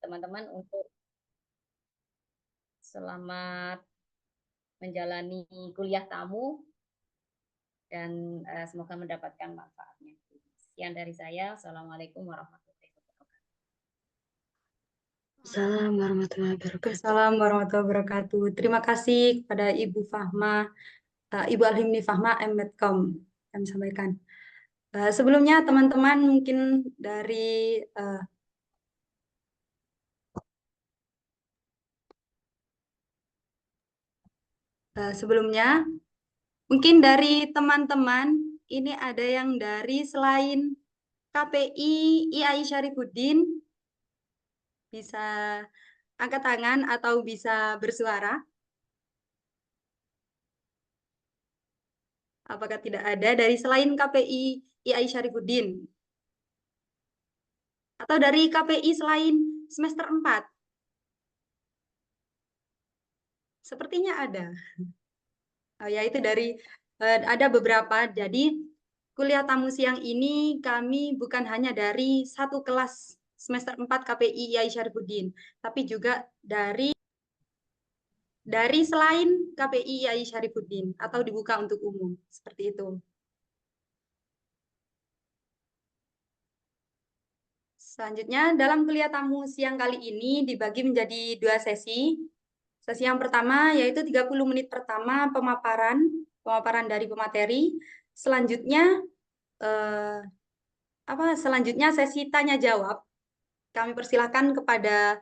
teman-teman untuk selamat menjalani kuliah tamu dan semoga mendapatkan manfaatnya. Sekian dari saya. Assalamualaikum warahmatullahi wabarakatuh. Assalamualaikum warahmatullahi wabarakatuh. Assalamualaikum warahmatullahi wabarakatuh. Terima kasih kepada Ibu Fahma, Ibu Alhimni Fahma M.Com kami sampaikan. Sebelumnya teman-teman mungkin dari sebelumnya mungkin dari teman-teman ini ada yang dari selain KPI IAI Syarifuddin, bisa angkat tangan atau bisa bersuara. Apakah tidak ada dari selain KPI IAI Syarifuddin? Atau dari KPI selain semester 4? Sepertinya ada. Yaitu dari ada beberapa. Jadi kuliah tamu siang ini kami bukan hanya dari satu kelas semester 4 KPI IAI Syarifuddin, tapi juga dari selain KPI IAI Syarifuddin atau dibuka untuk umum. Seperti itu. Selanjutnya, dalam kuliah tamu siang kali ini dibagi menjadi 2 sesi. Sesi yang pertama yaitu 30 menit pertama pemaparan dari pemateri. Selanjutnya selanjutnya sesi tanya jawab. Kami persilahkan kepada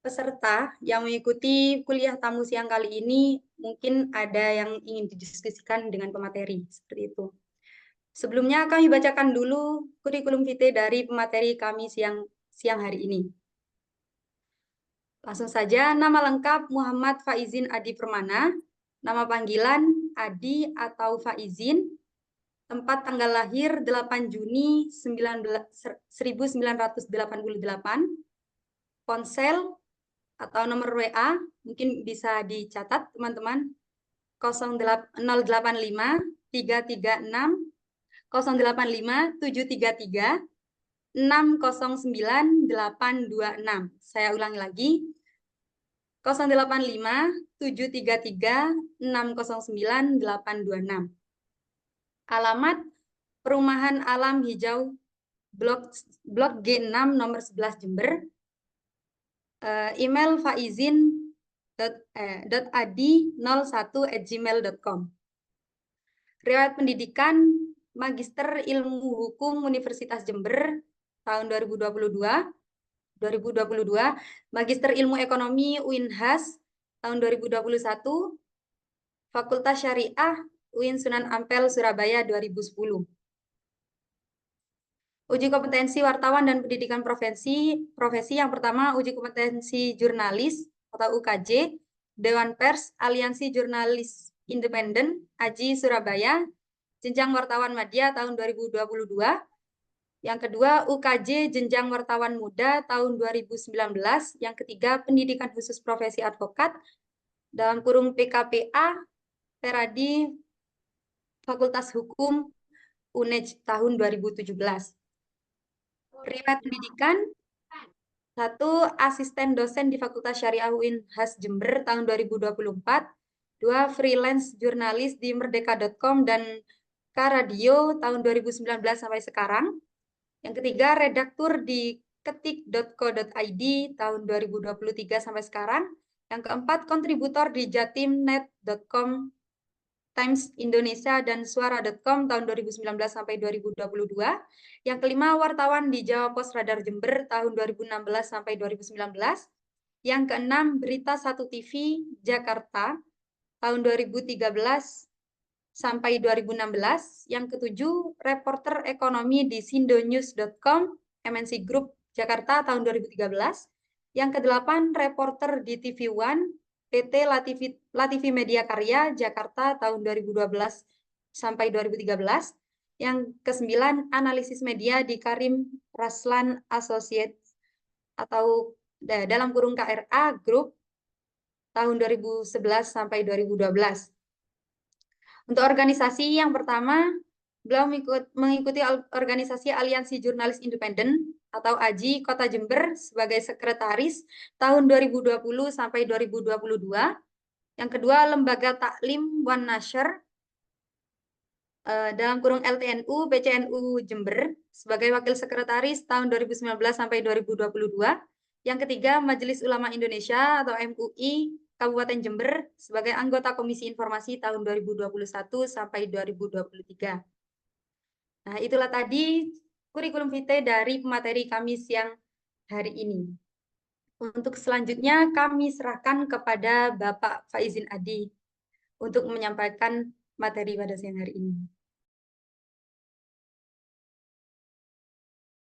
peserta yang mengikuti kuliah tamu siang kali ini, mungkin ada yang ingin didiskusikan dengan pemateri, seperti itu. Sebelumnya kami bacakan dulu kurikulum vitae dari pemateri kami siang hari ini. Langsung saja, nama lengkap Muhammad Faizin Adi Permana, nama panggilan Adi atau Faizin, tempat tanggal lahir 8 Juni 1988, ponsel atau nomor WA, mungkin bisa dicatat teman-teman, 085 336 085 733 609 826. Saya ulangi lagi. 085 733 609 826. Alamat Perumahan Alam Hijau Blok G6 nomor 11 Jember. Email faizin.adi01@gmail.com. Riwayat pendidikan Magister Ilmu Hukum Universitas Jember tahun 2022, Magister Ilmu Ekonomi UINHAS tahun 2021, Fakultas Syariah UIN Sunan Ampel Surabaya 2010. Uji kompetensi wartawan dan pendidikan profesi yang pertama uji kompetensi jurnalis atau UKJ, Dewan Pers Aliansi Jurnalis Independen AJI Surabaya, jenjang wartawan media tahun 2022. Yang kedua UKJ jenjang wartawan muda tahun 2019. Yang ketiga pendidikan khusus profesi advokat dalam kurung PKPA Peradi Fakultas Hukum UNEJ tahun 2017. Riwayat pendidikan 1. Asisten dosen di Fakultas Syariah UINHAS Jember tahun 2024. 2. Freelance jurnalis di merdeka.com dan K-Radio tahun 2019 sampai sekarang. Yang ketiga, redaktur di ketik.co.id tahun 2023 sampai sekarang. Yang keempat, kontributor di jatimnet.com, Times Indonesia, dan suara.com tahun 2019 sampai 2022. Yang kelima, wartawan di Jawa Pos Radar Jember tahun 2016 sampai 2019. Yang keenam, Berita 1 TV Jakarta tahun 2013 sampai 2016. Yang ketujuh, reporter ekonomi di sindonews.com, MNC Group Jakarta tahun 2013. Yang kedelapan, reporter di TV One, PT Lativi Media Karya Jakarta tahun 2012 sampai 2013. Yang kesembilan, analisis media di Karim Raslan Associates atau dalam kurung KRA Group tahun 2011 sampai 2012. Untuk organisasi yang pertama, beliau mengikuti organisasi Aliansi Jurnalis Independen atau AJI Kota Jember sebagai sekretaris tahun 2020 sampai 2022. Yang kedua, Lembaga Taklim Wan Nashr dalam kurung LTNU PCNU Jember sebagai wakil sekretaris tahun 2019 sampai 2022. Yang ketiga, Majelis Ulama Indonesia atau MUI Kabupaten Jember sebagai anggota Komisi Informasi tahun 2021 sampai 2023. Nah, itulah tadi kurikulum vitae dari pemateri kami siang hari ini. Untuk selanjutnya kami serahkan kepada Bapak Faizin Adi untuk menyampaikan materi pada siang hari ini.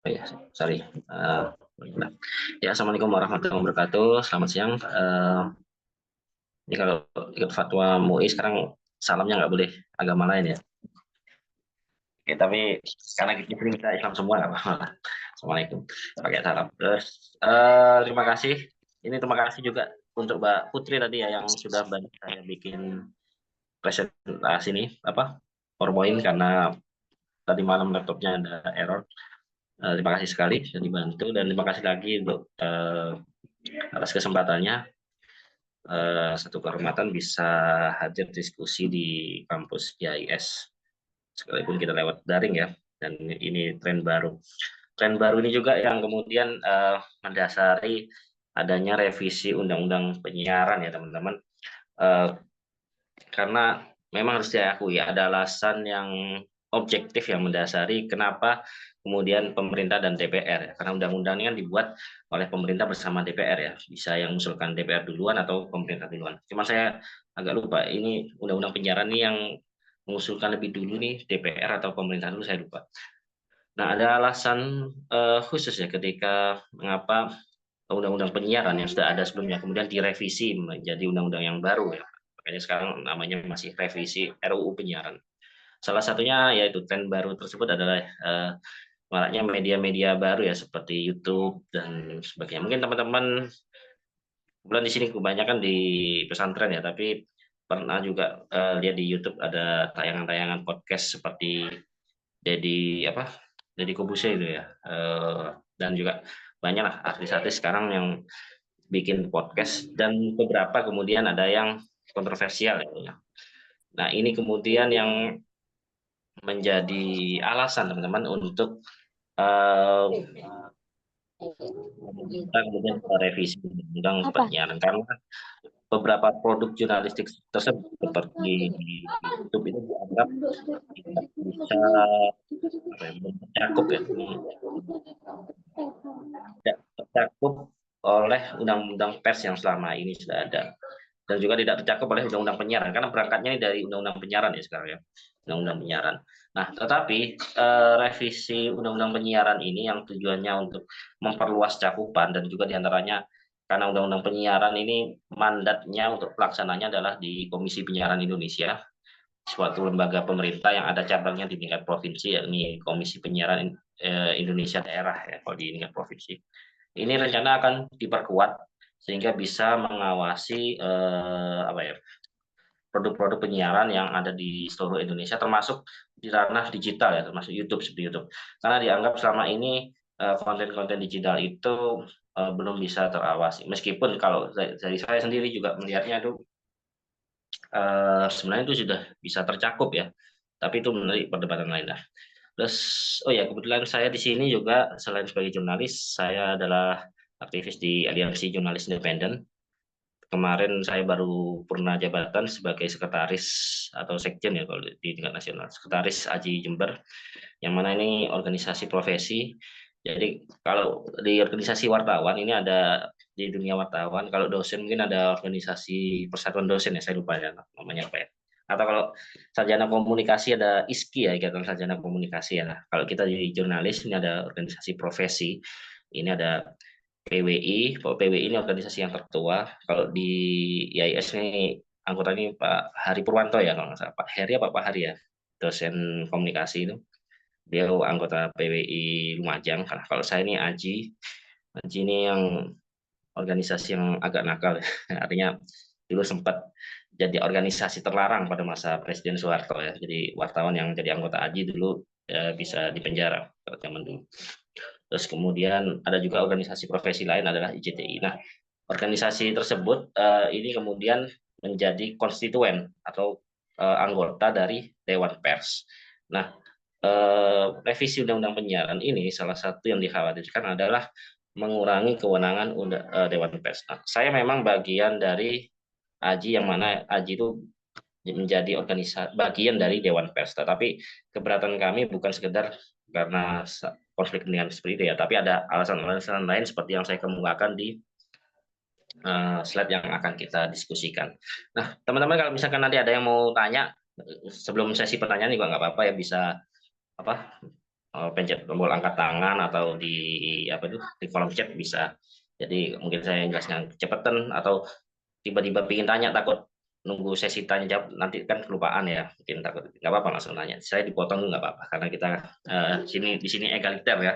Ya, sorry. Ya, Assalamualaikum warahmatullahi wabarakatuh. Selamat siang. Ini kalau ikut fatwa MUI sekarang salamnya nggak boleh agama lain ya. Oke, tapi karena kita Islam semua nggak apa-apa. Assalamualaikum. Pakai salam. Terus terima kasih. Ini terima kasih juga untuk Mbak Putri tadi ya yang sudah banyak saya bikin presentasi ini PowerPoint karena tadi malam laptopnya ada error. Terima kasih sekali sudah dibantu dan terima kasih lagi untuk atas kesempatannya. Satu kehormatan bisa hadir diskusi di kampus IAIS sekalipun kita lewat daring ya, dan ini tren baru ini juga yang kemudian mendasari adanya revisi undang-undang penyiaran ya teman-teman, karena memang harus diakui ada alasan yang objektif yang mendasari kenapa kemudian pemerintah dan DPR ya. Karena undang-undang ini kan dibuat oleh pemerintah bersama DPR ya, bisa yang mengusulkan DPR duluan atau pemerintah duluan. Cuma saya agak lupa ini undang-undang penyiaran ini yang mengusulkan lebih dulu nih DPR atau pemerintah dulu, saya lupa. Nah, ada alasan khusus ya ketika mengapa undang-undang penyiaran yang sudah ada sebelumnya kemudian direvisi menjadi undang-undang yang baru ya. Makanya sekarang namanya masih revisi RUU penyiaran. Salah satunya yaitu tren baru tersebut adalah maraknya media-media baru ya seperti YouTube dan sebagainya. Mungkin teman-teman bulan di sini kebanyakan di pesantren ya, tapi pernah juga lihat di YouTube ada tayangan-tayangan podcast seperti Deddy Kobuse itu ya, dan juga banyak lah artis-artis sekarang yang bikin podcast dan beberapa kemudian ada yang kontroversial ya. Nah, ini kemudian yang menjadi alasan teman-teman untuk kita kemudian revisi undang penyiaran karena beberapa produk jurnalistik tersebut seperti di YouTube itu dianggap tidak bisa tercakup ya, tidak tercakup oleh undang-undang pers yang selama ini sudah ada dan juga tidak tercakup oleh undang-undang penyiaran karena berangkatnya ini dari undang-undang penyiaran ya sekarang ya, undang-undang penyiaran. Nah, tetapi revisi undang-undang penyiaran ini yang tujuannya untuk memperluas cakupan dan juga diantaranya karena undang-undang penyiaran ini mandatnya untuk pelaksananya adalah di Komisi Penyiaran Indonesia, suatu lembaga pemerintah yang ada cabangnya di tingkat provinsi, yakni Komisi Penyiaran Indonesia Daerah ya kalau di tingkat provinsi. Ini rencana akan diperkuat sehingga bisa mengawasi produk-produk penyiaran yang ada di seluruh Indonesia termasuk di ranah digital ya, termasuk YouTube seperti YouTube. Karena dianggap selama ini konten-konten digital itu belum bisa terawasi. Meskipun kalau dari saya sendiri juga melihatnya itu sebenarnya itu sudah bisa tercakup ya. Tapi itu menarik perdebatan lain lah. Terus, oh ya kebetulan saya di sini juga selain sebagai jurnalis, saya adalah aktivis di Aliansi Jurnalis Independen. Kemarin saya baru purna jabatan sebagai sekretaris atau sekjen ya kalau di tingkat nasional, sekretaris AJI Jember, yang mana ini organisasi profesi. Jadi kalau di organisasi wartawan ini ada di dunia wartawan, kalau dosen mungkin ada organisasi Persatuan Dosen ya, saya lupa ya namanya apa ya. Atau kalau sarjana komunikasi ada ISKI ya, ikatan sarjana komunikasi ya. Kalau kita di jurnalis ini ada organisasi profesi, ini ada PWI. Kalau PWI ini organisasi yang tertua. Kalau di IAIS ini anggota ini Pak Hari Purwanto ya kalau nggak salah. Pak Heri apa Pak Hari ya, dosen komunikasi itu. Dia anggota PWI Lumajang. Kalau saya ini AJI ini yang organisasi yang agak nakal ya. Artinya dulu sempat jadi organisasi terlarang pada masa Presiden Soeharto ya. Jadi wartawan yang jadi anggota AJI dulu bisa dipenjara pada zaman dulu. Terus kemudian ada juga organisasi profesi lain adalah IJTI. Nah, organisasi tersebut ini kemudian menjadi konstituen atau anggota dari Dewan Pers. Nah, revisi Undang-Undang Penyiaran ini salah satu yang dikhawatirkan adalah mengurangi kewenangan Dewan Pers. Nah, saya memang bagian dari AJI, yang mana AJI itu menjadi organisasi bagian dari Dewan Pers. Tetapi keberatan kami bukan sekedar karena konflik kepentingan seperti itu ya, tapi ada alasan-alasan lain seperti yang saya kemukakan di slide yang akan kita diskusikan. Nah, teman-teman kalau misalkan nanti ada yang mau tanya sebelum sesi pertanyaan juga nggak apa-apa ya, bisa pencet tombol angkat tangan atau di di kolom chat bisa. Jadi mungkin saya jelaskan kecepatan atau tiba-tiba ingin tanya takut nunggu sesi tanya jawab nanti kan kelupaan ya, mungkin takut, nggak apa-apa langsung tanya, saya dipotong nggak apa-apa karena kita di sini egaliter ya,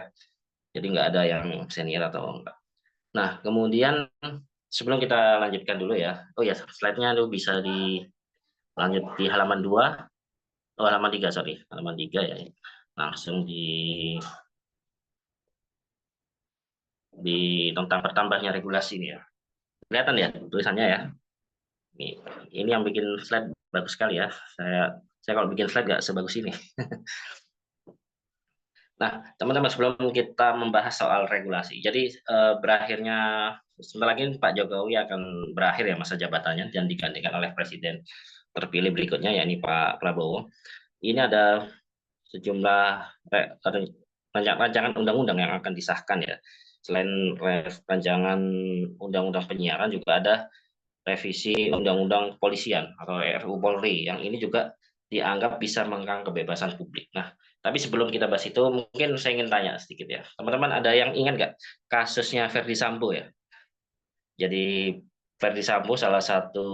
jadi nggak ada yang senior atau enggak. Nah, kemudian sebelum kita lanjutkan dulu ya, oh ya slide-nya dulu bisa dilanjut di halaman 2, halaman 3 sorry, halaman 3 ya, langsung di tentang bertambahnya regulasi ini ya, kelihatan ya tulisannya ya. Ini yang bikin slide bagus sekali ya. Saya kalau bikin slide nggak sebagus ini. Nah, teman-teman sebelum kita membahas soal regulasi, jadi berakhirnya sebentar lagi Pak Jokowi akan berakhir ya masa jabatannya dan digantikan oleh Presiden terpilih berikutnya yakni Pak Prabowo. Ini ada sejumlah rancangan undang-undang yang akan disahkan ya. Selain rancangan undang-undang penyiaran juga ada revisi undang-undang kepolisian atau RUU Polri yang ini juga dianggap bisa mengekang kebebasan publik. Nah, tapi sebelum kita bahas itu, mungkin saya ingin tanya sedikit ya. Teman-teman ada yang ingat nggak kasusnya Verdi Sambo ya? Jadi Verdi Sambo salah satu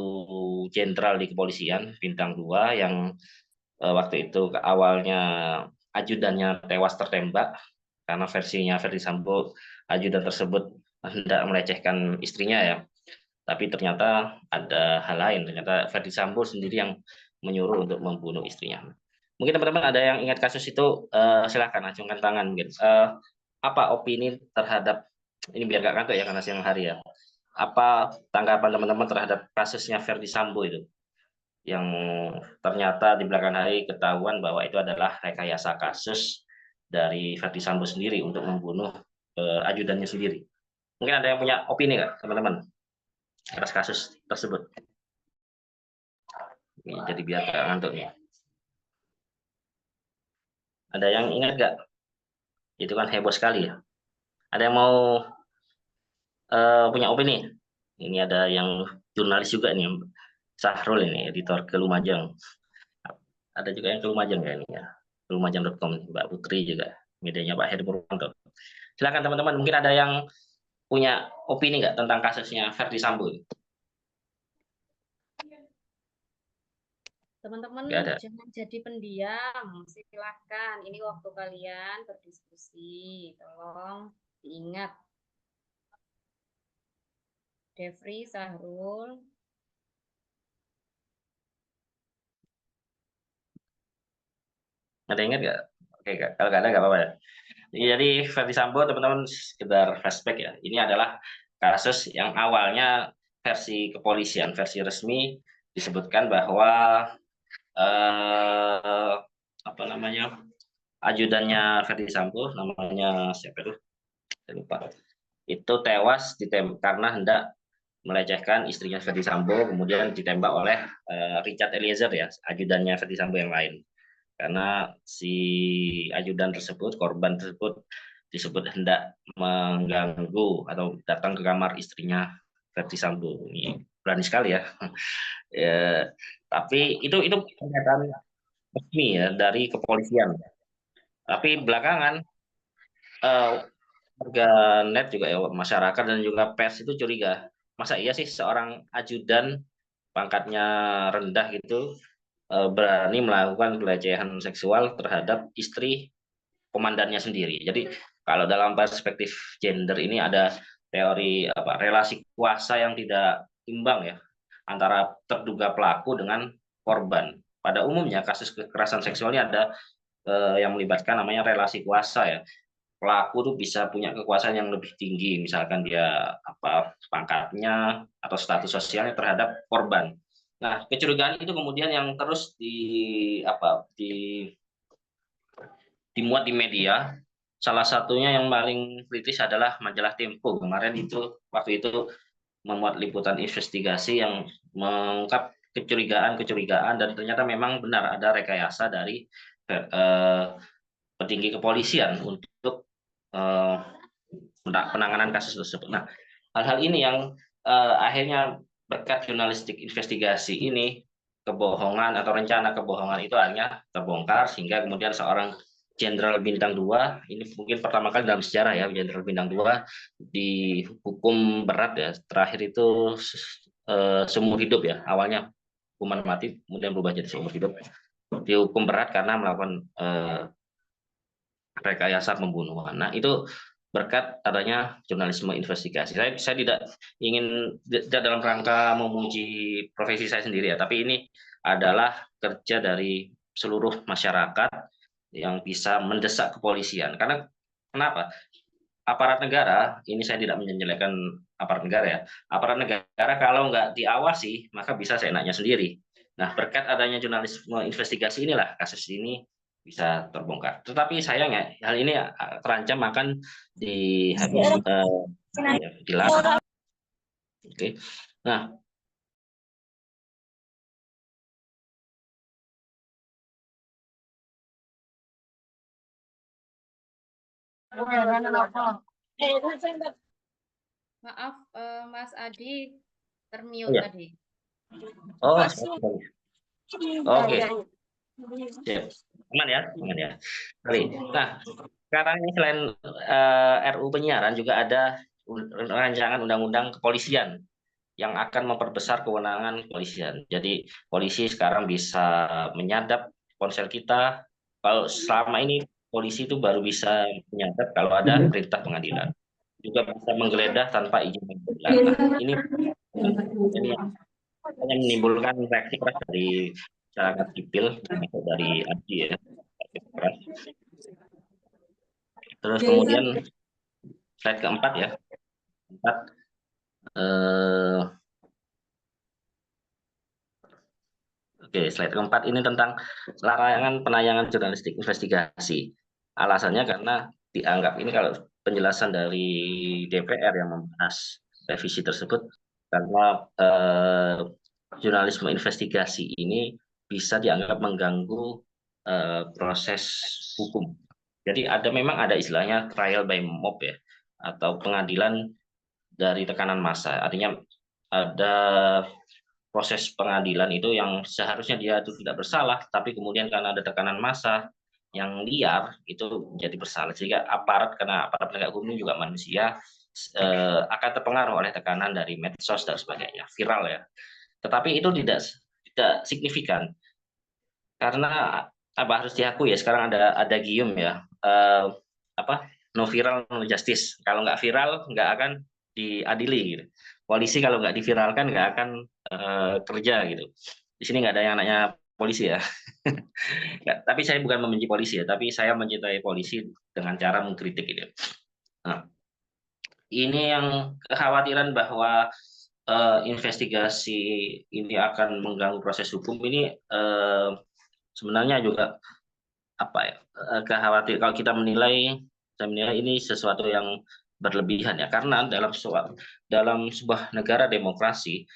jenderal di kepolisian bintang 2 yang waktu itu awalnya ajudannya tewas tertembak karena versinya Verdi Sambo ajudan tersebut hendak melecehkan istrinya ya. Tapi ternyata ada hal lain, ternyata Verdi Sambo sendiri yang menyuruh untuk membunuh istrinya. Mungkin teman-teman ada yang ingat kasus itu, silahkan acungkan tangan. Mungkin apa opini terhadap ini, biar gak kantuk ya karena siang hari ya. Apa tanggapan teman-teman terhadap kasusnya Verdi Sambo itu, yang ternyata di belakang hari ketahuan bahwa itu adalah rekayasa kasus dari Verdi Sambo sendiri untuk membunuh ajudannya sendiri. Mungkin ada yang punya opini nggak teman-teman atas kasus tersebut? Jadi biar gak ngantuk nih. Ada yang ingat nggak? Itu kan heboh sekali ya. Ada yang mau punya opini? Ini ada yang jurnalis juga nih, Sahrul ini, editor ke Lumajang. Ada juga yang ke Lumajang ya ini ya. Lumajang.com, Mbak Putri juga, medianya Pak Hedi Purwanto. Silakan teman-teman, mungkin ada yang punya opini nggak tentang kasusnya Verdi Sambo? Teman-teman jangan jadi pendiam, silahkan. Ini waktu kalian berdiskusi, tolong diingat. Devri, Sahrul. Ada ingat nggak? Oke, kalau nggak ada nggak apa-apa ya. Jadi Verdi Sambo teman-teman sekedar flashback ya. Ini adalah kasus yang awalnya versi kepolisian, versi resmi disebutkan bahwa apa namanya, ajudannya Verdi Sambo namanya siapa itu? Saya lupa. Itu tewas ditembak karena hendak melecehkan istrinya Verdi Sambo, kemudian ditembak oleh Richard Eliezer ya, ajudannya Verdi Sambo yang lain. Karena si ajudan tersebut, korban tersebut disebut hendak mengganggu atau datang ke kamar istrinya Verdi Sambo. Ini berani sekali ya. Tapi itu pernyataan resmi ya dari kepolisian. Tapi belakangan warga net juga ya, masyarakat dan juga pers itu curiga. Masa iya sih seorang ajudan pangkatnya rendah gitu berani melakukan pelecehan seksual terhadap istri komandannya sendiri. Jadi kalau dalam perspektif gender ini ada teori relasi kuasa yang tidak imbang ya antara terduga pelaku dengan korban. Pada umumnya kasus kekerasan seksual ini ada yang melibatkan namanya relasi kuasa ya. pelaku tuh bisa punya kekuasaan yang lebih tinggi, misalkan dia pangkatnya atau status sosialnya terhadap korban. Nah, kecurigaan itu kemudian yang terus dimuat di media. Salah satunya yang paling kritis adalah majalah Tempo. Kemarin waktu itu memuat liputan investigasi yang mengungkap kecurigaan dan ternyata memang benar ada rekayasa dari petinggi kepolisian untuk penanganan kasus tersebut. Nah, hal-hal ini yang akhirnya berkat jurnalistik investigasi ini, kebohongan atau rencana kebohongan itu akhirnya terbongkar sehingga kemudian seorang Jenderal Bintang 2, ini mungkin pertama kali dalam sejarah ya, Jenderal Bintang 2 dihukum berat ya, terakhir itu seumur hidup ya, awalnya hukuman mati kemudian berubah jadi seumur hidup, dihukum berat karena melakukan rekayasa pembunuhan. Nah, itu berkat adanya jurnalisme investigasi. Saya tidak ingin dalam rangka memuji profesi saya sendiri ya, tapi ini adalah kerja dari seluruh masyarakat yang bisa mendesak kepolisian. Karena kenapa? Aparat negara, ini saya tidak menjelekkan aparat negara ya, aparat negara kalau nggak diawasi, maka bisa seenaknya sendiri. Nah, berkat adanya jurnalisme investigasi inilah kasus ini bisa terbongkar. Tetapi sayangnya hal ini terancam akan dilarang. Oke. Nah, Maaf, Mas Adi termute iya. tadi. Oh, oke. Aman ya. Nah, sekarang ini selain RU penyiaran juga ada rancangan undang-undang kepolisian yang akan memperbesar kewenangan kepolisian. Jadi polisi sekarang bisa menyadap ponsel kita. Kalau selama ini polisi itu baru bisa menyadap kalau ada perintah pengadilan. Juga bisa menggeledah tanpa izin pengadilan. Nah, ini hanya menimbulkan reaksi keras dari masyarakat sipil, termasuk dari ABDI ya. Terus kemudian slide keempat ya. Oke, slide keempat ini tentang larangan penayangan jurnalistik investigasi. Alasannya karena dianggap ini kalau penjelasan dari DPR yang membahas revisi tersebut, karena jurnalisme investigasi ini bisa dianggap mengganggu proses hukum. Jadi memang ada istilahnya trial by mob ya, atau pengadilan dari tekanan massa. Artinya ada proses pengadilan itu yang seharusnya dia itu tidak bersalah, tapi kemudian karena ada tekanan massa yang liar itu menjadi bersalah. Sehingga karena aparat penegak hukum juga manusia, akan terpengaruh oleh tekanan dari medsos dan sebagainya, viral ya. Tetapi itu tidak signifikan karena harus diakui ya, sekarang ada gium ya, no viral no justice. Kalau nggak viral nggak akan diadili gitu. Polisi kalau nggak diviralkan nggak akan kerja gitu. Di sini nggak ada yang namanya polisi ya. Tapi saya bukan membenci polisi ya, tapi saya mencintai polisi dengan cara mengkritik gitu. Nah, ini yang kekhawatiran bahwa investigasi ini akan mengganggu proses hukum ini sebenarnya juga kekhawatiran kalau kita menilai, saya menilai ini sesuatu yang berlebihan ya, karena dalam sebuah negara demokrasi,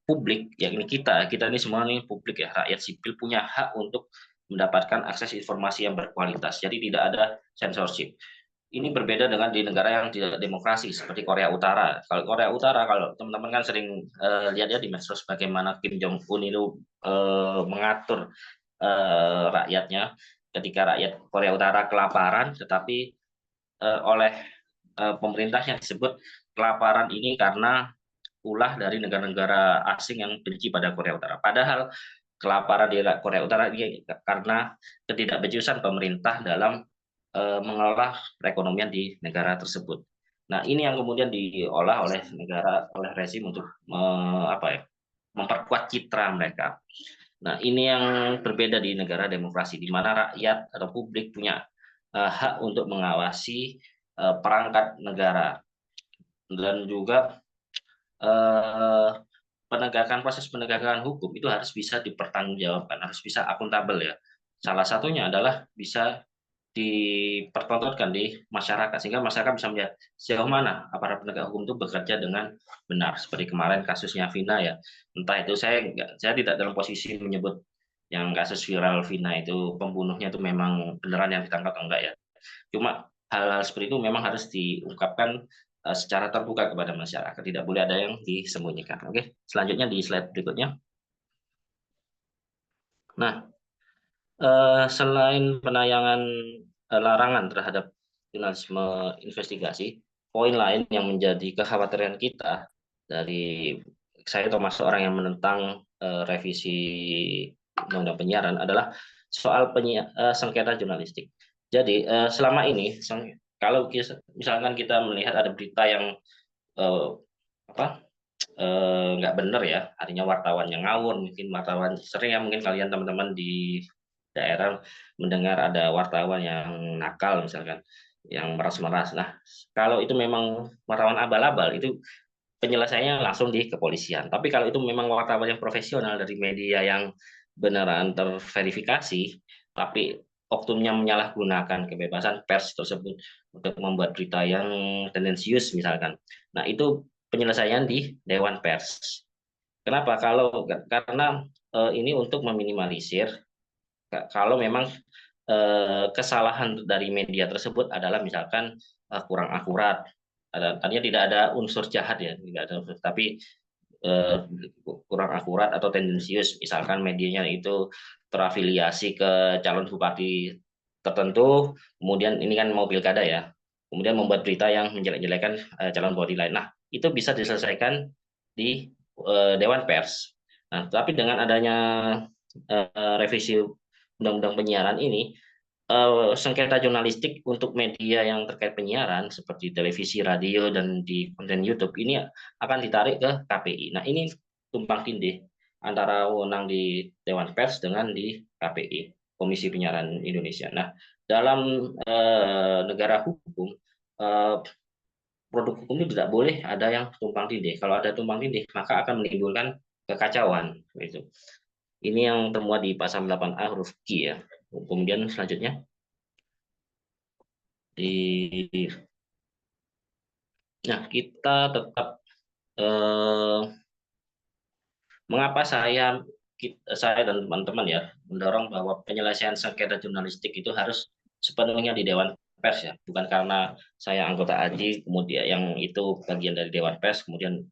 publik, yakni kita ini semua nih publik ya, rakyat sipil punya hak untuk mendapatkan akses informasi yang berkualitas. Jadi tidak ada censorship. Ini berbeda dengan di negara yang tidak demokrasi seperti Korea Utara. Kalau Korea Utara, kalau teman-teman kan sering lihat ya di medsos bagaimana Kim Jong Un itu mengatur rakyatnya ketika rakyat Korea Utara kelaparan, tetapi oleh pemerintah yang disebut kelaparan ini karena ulah dari negara-negara asing yang benci pada Korea Utara. Padahal kelaparan di Korea Utara ini karena ketidakbecusan pemerintah dalam mengelola perekonomian di negara tersebut. Nah, ini yang kemudian diolah oleh rezim untuk memperkuat citra mereka. Nah, ini yang berbeda di negara demokrasi, di mana rakyat atau publik punya hak untuk mengawasi perangkat negara, dan juga proses penegakan hukum itu harus bisa dipertanggungjawabkan, harus bisa akuntabel ya. Salah satunya adalah bisa dipertontonkan di masyarakat, sehingga masyarakat bisa melihat sejauh mana aparat penegak hukum itu bekerja dengan benar. Seperti kemarin kasusnya Vina ya, entah itu saya tidak dalam posisi menyebut yang kasus viral Vina itu pembunuhnya itu memang beneran yang ditangkap atau enggak ya. Cuma hal-hal seperti itu memang harus diungkapkan secara terbuka kepada masyarakat, tidak boleh ada yang disembunyikan. Oke, selanjutnya di slide berikutnya. Nah, selain penayangan larangan terhadap jurnalisme investigasi, poin lain yang menjadi kekhawatiran kita dari saya termasuk orang yang menentang revisi undang-undang penyiaran adalah soal sengketa jurnalistik. Jadi selama ini kalau misalkan kita melihat ada berita yang apa nggak benar ya, artinya wartawan yang ngawur, mungkin wartawan sering ya, mungkin kalian teman-teman di daerah mendengar ada wartawan yang nakal misalkan, yang meras-meras. Nah, kalau itu memang wartawan abal-abal, itu penyelesaiannya langsung di kepolisian. Tapi kalau itu memang wartawan yang profesional dari media yang beneran terverifikasi, tapi oknumnya menyalahgunakan kebebasan pers tersebut untuk membuat berita yang tendensius misalkan. Nah, itu penyelesaian di Dewan Pers. Kenapa? Karena ini untuk meminimalisir kalau memang kesalahan dari media tersebut adalah misalkan kurang akurat, artinya tidak ada unsur jahat ya, tidak ada unsur, tapi eh, kurang akurat atau tendensius, misalkan medianya itu terafiliasi ke calon bupati tertentu, kemudian ini kan mau pilkada ya, kemudian membuat berita yang menjelek-jelekan calon bupati lain. Nah, itu bisa diselesaikan di Dewan Pers. Nah, tapi dengan adanya revisi undang-undang penyiaran ini, sengketa jurnalistik untuk media yang terkait penyiaran seperti televisi, radio, dan di konten YouTube ini akan ditarik ke KPI. Nah, ini tumpang tindih antara wewenang di Dewan Pers dengan di KPI, Komisi Penyiaran Indonesia. Nah, dalam negara hukum, produk hukum itu tidak boleh ada yang tumpang tindih. Kalau ada tumpang tindih, maka akan menimbulkan kekacauan. Gitu. Ini yang termuat di pasal 8A huruf Q ya. Kemudian selanjutnya nah, kita tetap mengapa saya dan teman-teman ya mendorong bahwa penyelesaian sengketa jurnalistik itu harus sepenuhnya di Dewan Pers ya, bukan karena saya anggota AJI kemudian yang itu bagian dari Dewan Pers kemudian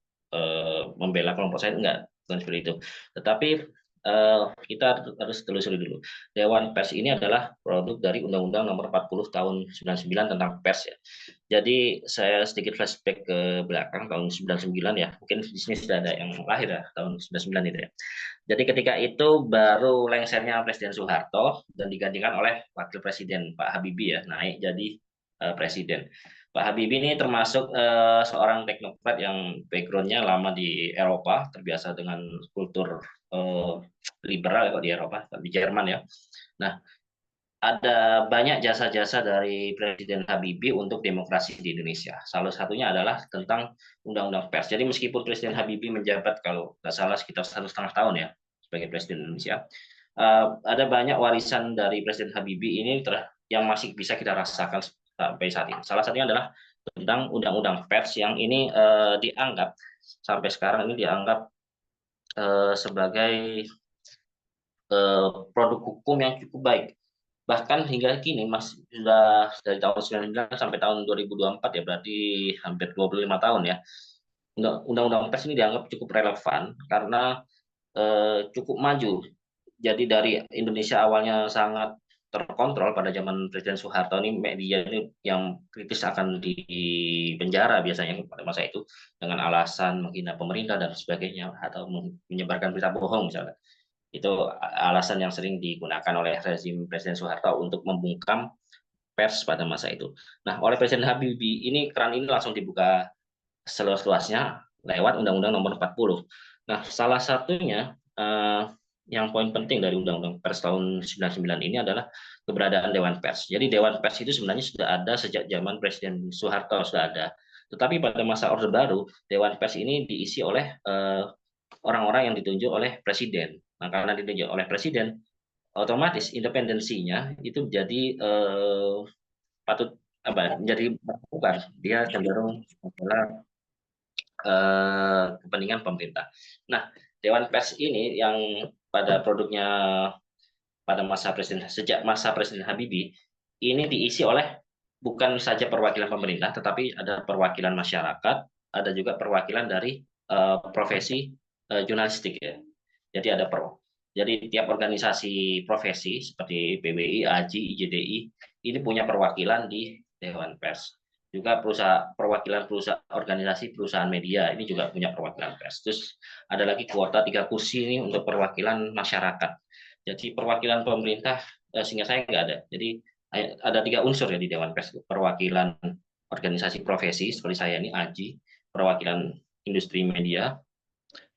membela kelompok saya, enggak, bukan seperti itu. Tetapi kita harus telusuri dulu. Dewan Pers ini adalah produk dari Undang-Undang Nomor 40 Tahun 99 tentang pers ya. Jadi saya sedikit flashback ke belakang tahun 99 ya. Mungkin di sini sudah ada yang lahir ya tahun 99 itu ya. Jadi ketika itu baru lengsernya Presiden Soeharto dan digantikan oleh Wakil Presiden Pak Habibie ya, naik jadi presiden. Pak Habibie ini termasuk seorang teknokrat yang backgroundnya lama di Eropa, terbiasa dengan kultur liberal ya, di Eropa, di Jerman ya. Nah, ada banyak jasa-jasa dari Presiden Habibie untuk demokrasi di Indonesia. Salah satunya adalah tentang Undang-Undang Pers. Jadi meskipun Presiden Habibie menjabat kalau nggak salah sekitar 1,5 tahun ya sebagai Presiden Indonesia, ada banyak warisan dari Presiden Habibie ini yang masih bisa kita rasakan sampai saat ini. Salah satunya adalah tentang Undang-Undang Pers yang ini dianggap sampai sekarang ini dianggap sebagai produk hukum yang cukup baik. Bahkan hingga kini masih sudah dari tahun 99 sampai tahun 2024 ya, berarti hampir 25 tahun ya. Undang-undang pers ini dianggap cukup relevan karena cukup maju. Jadi dari Indonesia awalnya sangat terkontrol pada zaman Presiden Soeharto, ini media ini yang kritis akan dipenjara biasanya pada masa itu dengan alasan menghina pemerintah dan sebagainya atau menyebarkan berita bohong misalnya. Itu alasan yang sering digunakan oleh rezim Presiden Soeharto untuk membungkam pers pada masa itu. Nah, oleh Presiden Habibie ini keran ini langsung dibuka seluas-luasnya lewat Undang-Undang Nomor 40. Nah, salah satunya yang poin penting dari Undang-Undang Pers tahun 99 ini adalah keberadaan Dewan Pers. Jadi Dewan Pers itu sebenarnya sudah ada sejak zaman Presiden Soeharto, sudah ada. Tetapi pada masa Orde Baru, Dewan Pers ini diisi oleh orang-orang yang ditunjuk oleh Presiden. Nah, karena ditunjuk oleh Presiden, otomatis independensinya itu jadi patut menjadi bukan, dia cenderung adalah kepentingan pemerintah. Nah, Dewan Pers ini yang pada produknya pada sejak masa Presiden Habibie ini diisi oleh bukan saja perwakilan pemerintah, tetapi ada perwakilan masyarakat, ada juga perwakilan dari profesi jurnalistik ya. Jadi jadi tiap organisasi profesi seperti PBI, AJI, IJDI ini punya perwakilan di Dewan Pers. Juga perwakilan organisasi perusahaan media ini juga punya perwakilan pers. Terus ada lagi kuota 3 kursi ini untuk perwakilan masyarakat. Jadi perwakilan pemerintah sehingga saya nggak ada. Jadi ada 3 unsur ya di Dewan Pers. Perwakilan organisasi profesi seperti saya ini AJI, perwakilan industri media,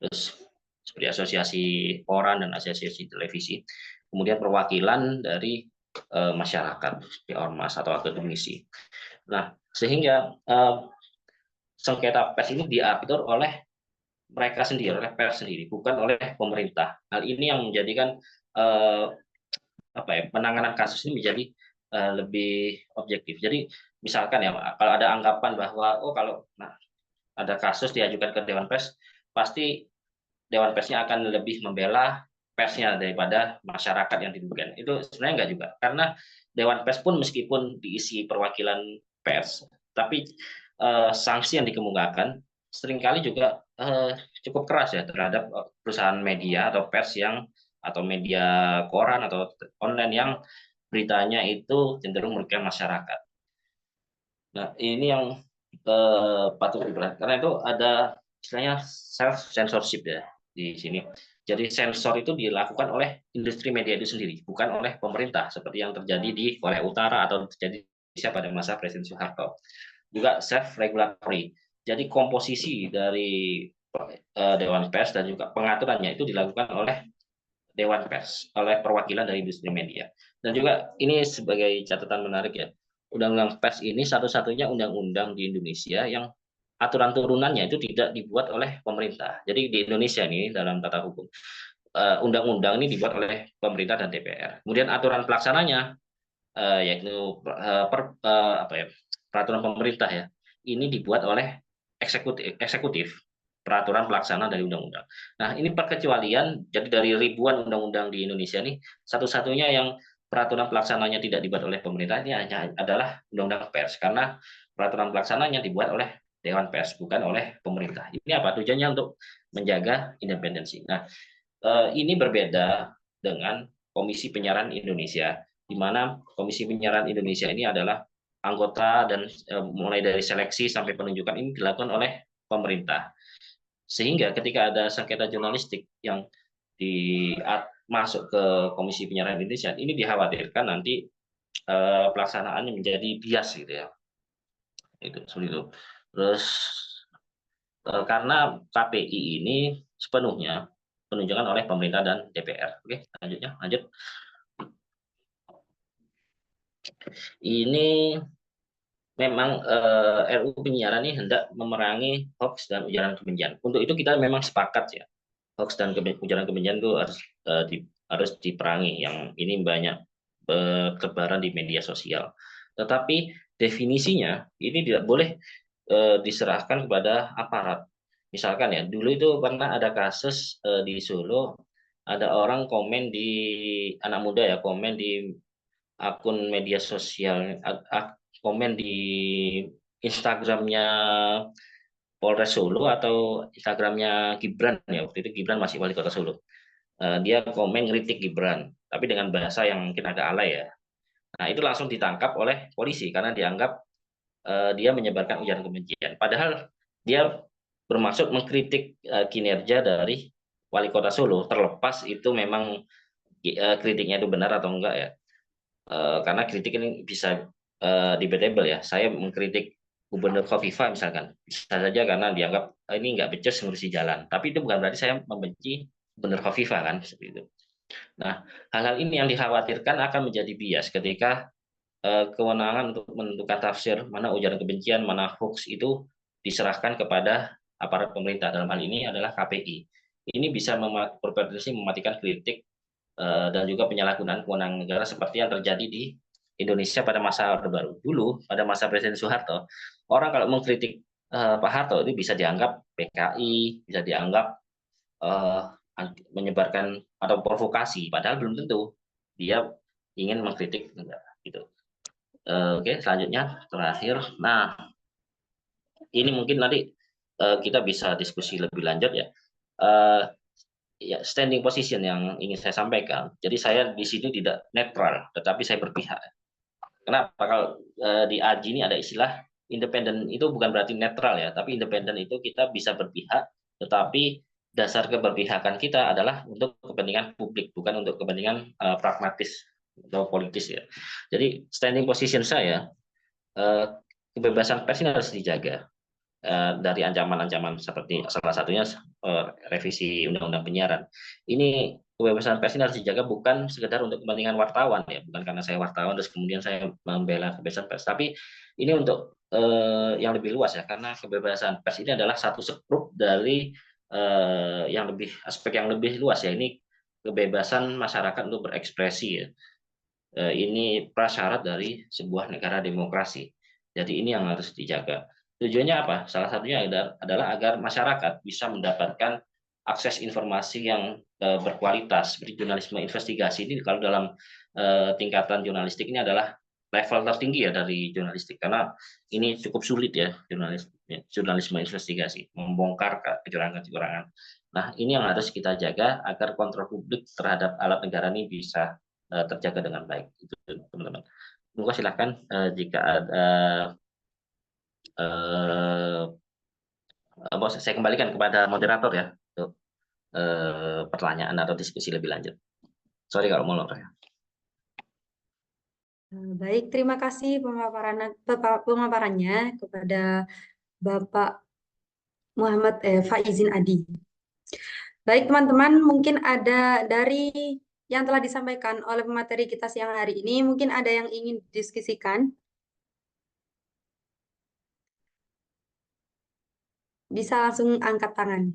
terus seperti asosiasi koran dan asosiasi televisi, kemudian perwakilan dari masyarakat di ormas atau akademisi. Nah, sehingga sengketa pers ini diatur oleh mereka sendiri, oleh pers sendiri, bukan oleh pemerintah. Hal ini yang menjadikan penanganan kasus ini menjadi lebih objektif. Jadi misalkan ya, kalau ada anggapan bahwa kalau ada kasus diajukan ke Dewan Pers, pasti Dewan Persnya akan lebih membela persnya daripada masyarakat yang dirugikan. Itu sebenarnya enggak juga, karena Dewan Pers pun meskipun diisi perwakilan pers, tapi sanksi yang dikemukakan seringkali juga cukup keras ya terhadap perusahaan media atau pers atau media koran atau online yang beritanya itu cenderung merugikan masyarakat. Nah, ini yang patut diperhatikan karena itu ada istilahnya self censorship ya di sini. Jadi sensor itu dilakukan oleh industri media itu sendiri, bukan oleh pemerintah seperti yang terjadi di Korea Utara atau terjadi pada masa Presiden Soeharto. Juga self regulatory. Jadi komposisi dari Dewan Pers dan juga pengaturannya itu dilakukan oleh Dewan Pers, oleh perwakilan dari industri media. Dan juga ini sebagai catatan menarik ya, Undang-Undang Pers ini satu-satunya undang-undang di Indonesia yang aturan turunannya itu tidak dibuat oleh pemerintah. Jadi di Indonesia nih dalam tata hukum, undang-undang ini dibuat oleh pemerintah dan DPR. Kemudian aturan pelaksananya yaitu peraturan pemerintah ya, ini dibuat oleh eksekutif peraturan pelaksana dari undang-undang. Nah, ini perkecualian, jadi dari ribuan undang-undang di Indonesia ini, satu-satunya yang peraturan pelaksananya tidak dibuat oleh pemerintah ini hanya adalah undang-undang pers, karena peraturan pelaksananya dibuat oleh Dewan Pers, bukan oleh pemerintah. Ini apa? Tujuannya untuk menjaga independensi. Nah, ini berbeda dengan Komisi Penyiaran Indonesia, di mana Komisi Penyiaran Indonesia ini adalah anggota dan mulai dari seleksi sampai penunjukan ini dilakukan oleh pemerintah. Sehingga ketika ada sengketa jurnalistik yang masuk ke Komisi Penyiaran Indonesia, ini dikhawatirkan nanti pelaksanaannya menjadi bias gitu ya. Itu seperti itu. Terus karena KPI ini sepenuhnya penunjukan oleh pemerintah dan DPR. Oke, lanjut. Ini memang RUU penyiaran ini hendak memerangi hoax dan ujaran kebencian. Untuk itu kita memang sepakat ya, hoax dan ujaran kebencian itu harus diperangi. Yang ini banyak bertebaran di media sosial. Tetapi definisinya ini tidak boleh diserahkan kepada aparat. Misalkan ya, dulu itu pernah ada kasus di Solo, ada orang komen di anak muda ya, komen di akun media sosial, komen di Instagramnya Polres Solo atau Instagramnya Gibran ya, waktu itu Gibran masih wali kota Solo. Dia komen kritik Gibran, tapi dengan bahasa yang mungkin agak alay ya. Nah, itu langsung ditangkap oleh polisi karena dianggap dia menyebarkan ujaran kebencian. Padahal dia bermaksud mengkritik kinerja dari wali kota Solo, terlepas itu memang kritiknya itu benar atau enggak ya. Karena kritik ini bisa debatable ya. Saya mengkritik Gubernur Khofifah misalkan, bisa saja karena dianggap ini enggak becus ngurusi jalan. Tapi itu bukan berarti saya membenci Gubernur Khofifah kan, seperti itu. Nah, hal-hal ini yang dikhawatirkan akan menjadi bias ketika kewenangan untuk menentukan tafsir mana ujaran kebencian, mana hoax itu diserahkan kepada aparat pemerintah. Dalam hal ini adalah KPI. Ini bisa berpotensi mematikan kritik dan juga penyalahgunaan kewenangan negara seperti yang terjadi di Indonesia pada masa Orde Baru. Dulu pada masa Presiden Soeharto, orang kalau mengkritik Pak Harto itu bisa dianggap PKI, bisa dianggap eh, menyebarkan atau provokasi, padahal belum tentu dia ingin mengkritik negara gitu. Oke, selanjutnya terakhir. Nah, ini mungkin nanti kita bisa diskusi lebih lanjut ya. Eh, Ya, standing position yang ingin saya sampaikan. Jadi saya di sini tidak netral, tetapi saya berpihak. Kenapa? Kalau di AJI ini ada istilah independen, itu bukan berarti netral ya, tapi independen itu kita bisa berpihak, tetapi dasar keberpihakan kita adalah untuk kepentingan publik, bukan untuk kepentingan pragmatis atau politis ya. Jadi standing position saya, eh, kebebasan pers ini harus dijaga dari ancaman-ancaman seperti salah satunya revisi undang-undang penyiaran. Ini kebebasan pers ini harus dijaga bukan sekedar untuk kepentingan wartawan ya, bukan karena saya wartawan terus kemudian saya membela kebebasan pers, tapi ini untuk yang lebih luas ya, karena kebebasan pers ini adalah satu sekrup dari yang lebih aspek yang lebih luas ya. Ini kebebasan masyarakat untuk berekspresi ya. Ini prasyarat dari sebuah negara demokrasi. Jadi ini yang harus dijaga. Tujuannya apa? Salah satunya adalah agar masyarakat bisa mendapatkan akses informasi yang berkualitas seperti jurnalisme investigasi ini. Kalau dalam tingkatan jurnalistik ini adalah level tertinggi ya dari jurnalistik, karena ini cukup sulit ya jurnalisme investigasi, membongkar kecurangan-kecurangan. Nah, ini yang harus kita jaga agar kontrol publik terhadap alat negara ini bisa terjaga dengan baik, itu teman-teman. Monggo silakan jika ada saya kembalikan kepada moderator ya untuk pertanyaan atau diskusi lebih lanjut. Sorry kalau molor ya. Baik, terima kasih pemaparannya kepada Bapak Muhammad Faizin Adi. Baik, teman-teman, mungkin ada dari yang telah disampaikan oleh pemateri kita siang hari ini, mungkin ada yang ingin didiskusikan. Bisa langsung angkat tangan.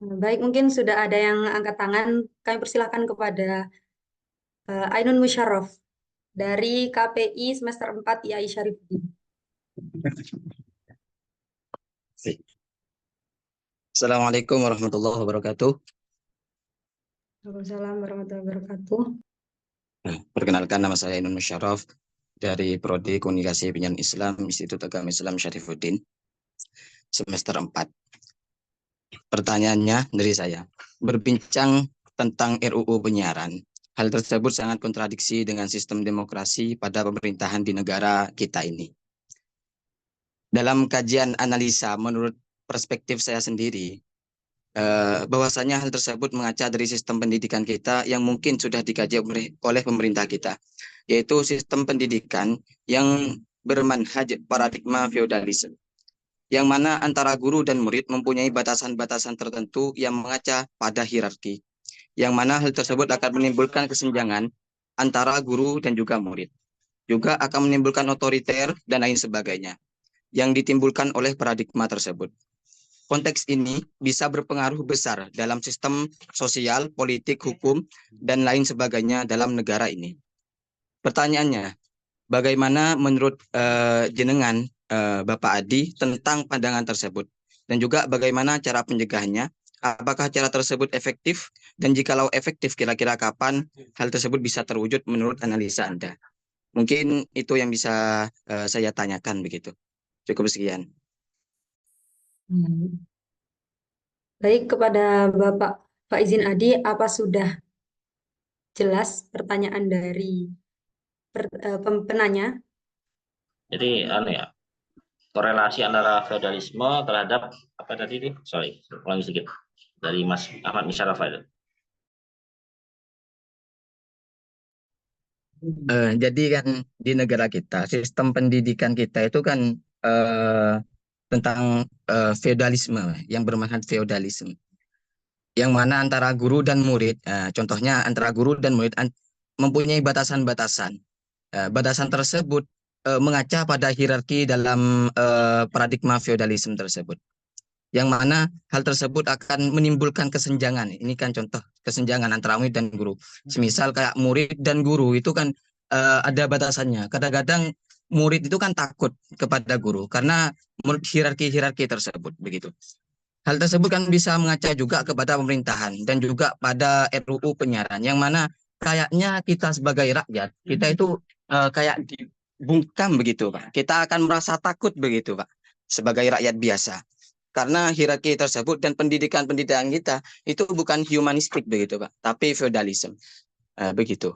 Baik, mungkin sudah ada yang angkat tangan. Kami persilahkan kepada Ainun Musyarof dari KPI semester 4 IAI Syarifuddin. Assalamualaikum warahmatullahi wabarakatuh. Waalaikumsalam warahmatullahi wabarakatuh. Perkenalkan, nama saya Ainun Musyarof dari Prodi Komunikasi Penyiaran Islam Institut Agama Islam Syarifuddin semester 4. Pertanyaannya dari saya, berbincang tentang RUU penyiaran. Hal tersebut sangat kontradiksi dengan sistem demokrasi pada pemerintahan di negara kita ini. Dalam kajian analisa, menurut perspektif saya sendiri, bahwasanya hal tersebut mengaca dari sistem pendidikan kita yang mungkin sudah dikaji oleh pemerintah kita, yaitu sistem pendidikan yang bermanhaj paradigma feodalisme, yang mana antara guru dan murid mempunyai batasan-batasan tertentu yang mengaca pada hierarki, yang mana hal tersebut akan menimbulkan kesenjangan antara guru dan juga murid, juga akan menimbulkan otoriter dan lain sebagainya yang ditimbulkan oleh paradigma tersebut. Konteks ini bisa berpengaruh besar dalam sistem sosial, politik, hukum, dan lain sebagainya dalam negara ini. Pertanyaannya, bagaimana menurut jenengan Bapak Adi tentang pandangan tersebut? Dan juga bagaimana cara pencegahannya? Apakah cara tersebut efektif? Dan jikalau efektif, kira-kira kapan hal tersebut bisa terwujud menurut analisa Anda? Mungkin itu yang bisa saya tanyakan begitu. Cukup sekian. Baik, kepada Bapak Faizin Adi, apa sudah jelas pertanyaan dari penanya? Jadi ya, korelasi antara feodalisme terhadap apa tadi itu? Sorry, ulangi sedikit dari Mas Ahmad Musyarof itu. Jadi kan di negara kita, sistem pendidikan kita itu kan tentang feodalisme, yang bermanfaat feodalisme. Yang mana antara guru dan murid, contohnya antara guru dan murid mempunyai batasan-batasan. Batasan tersebut mengaca pada hierarki dalam paradigma feodalisme tersebut. Yang mana hal tersebut akan menimbulkan kesenjangan. Ini kan contoh kesenjangan antara murid dan guru. Semisal kayak murid dan guru itu kan ada batasannya. Kadang-kadang murid itu kan takut kepada guru karena menurut hierarki-hierarki tersebut begitu. Hal tersebut kan bisa mengaca juga kepada pemerintahan dan juga pada RUU penyiaran yang mana kayaknya kita sebagai rakyat kita itu kayak dibungkam begitu Pak. Kita akan merasa takut begitu Pak sebagai rakyat biasa. Karena hierarki tersebut dan pendidikan-pendidikan kita itu bukan humanistik begitu Pak, tapi feudalisme. Begitu.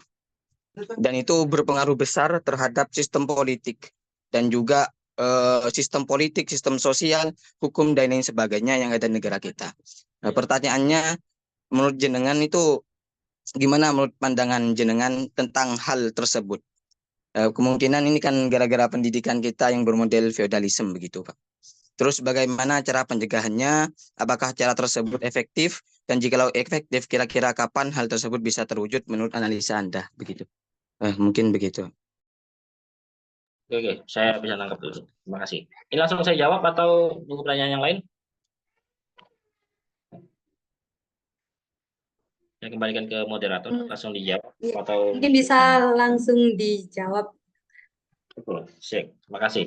Dan itu berpengaruh besar terhadap sistem politik dan juga sistem politik, sistem sosial, hukum dan lain sebagainya yang ada di negara kita. Pertanyaannya, menurut jenengan itu gimana menurut pandangan jenengan tentang hal tersebut? Kemungkinan ini kan gara-gara pendidikan kita yang bermodel feodalisme begitu, Pak. Terus bagaimana cara pencegahannya? Apakah cara tersebut efektif? Dan jikalau efektif, kira-kira kapan hal tersebut bisa terwujud menurut analisa Anda? Begitu. Mungkin begitu. Oke, saya bisa nangkep dulu. Terima kasih. Ini langsung saya jawab atau nunggu pertanyaan yang lain? Saya kembalikan ke moderator, langsung dijawab atau Mungkin bisa langsung dijawab. betul. Siap. Terima kasih.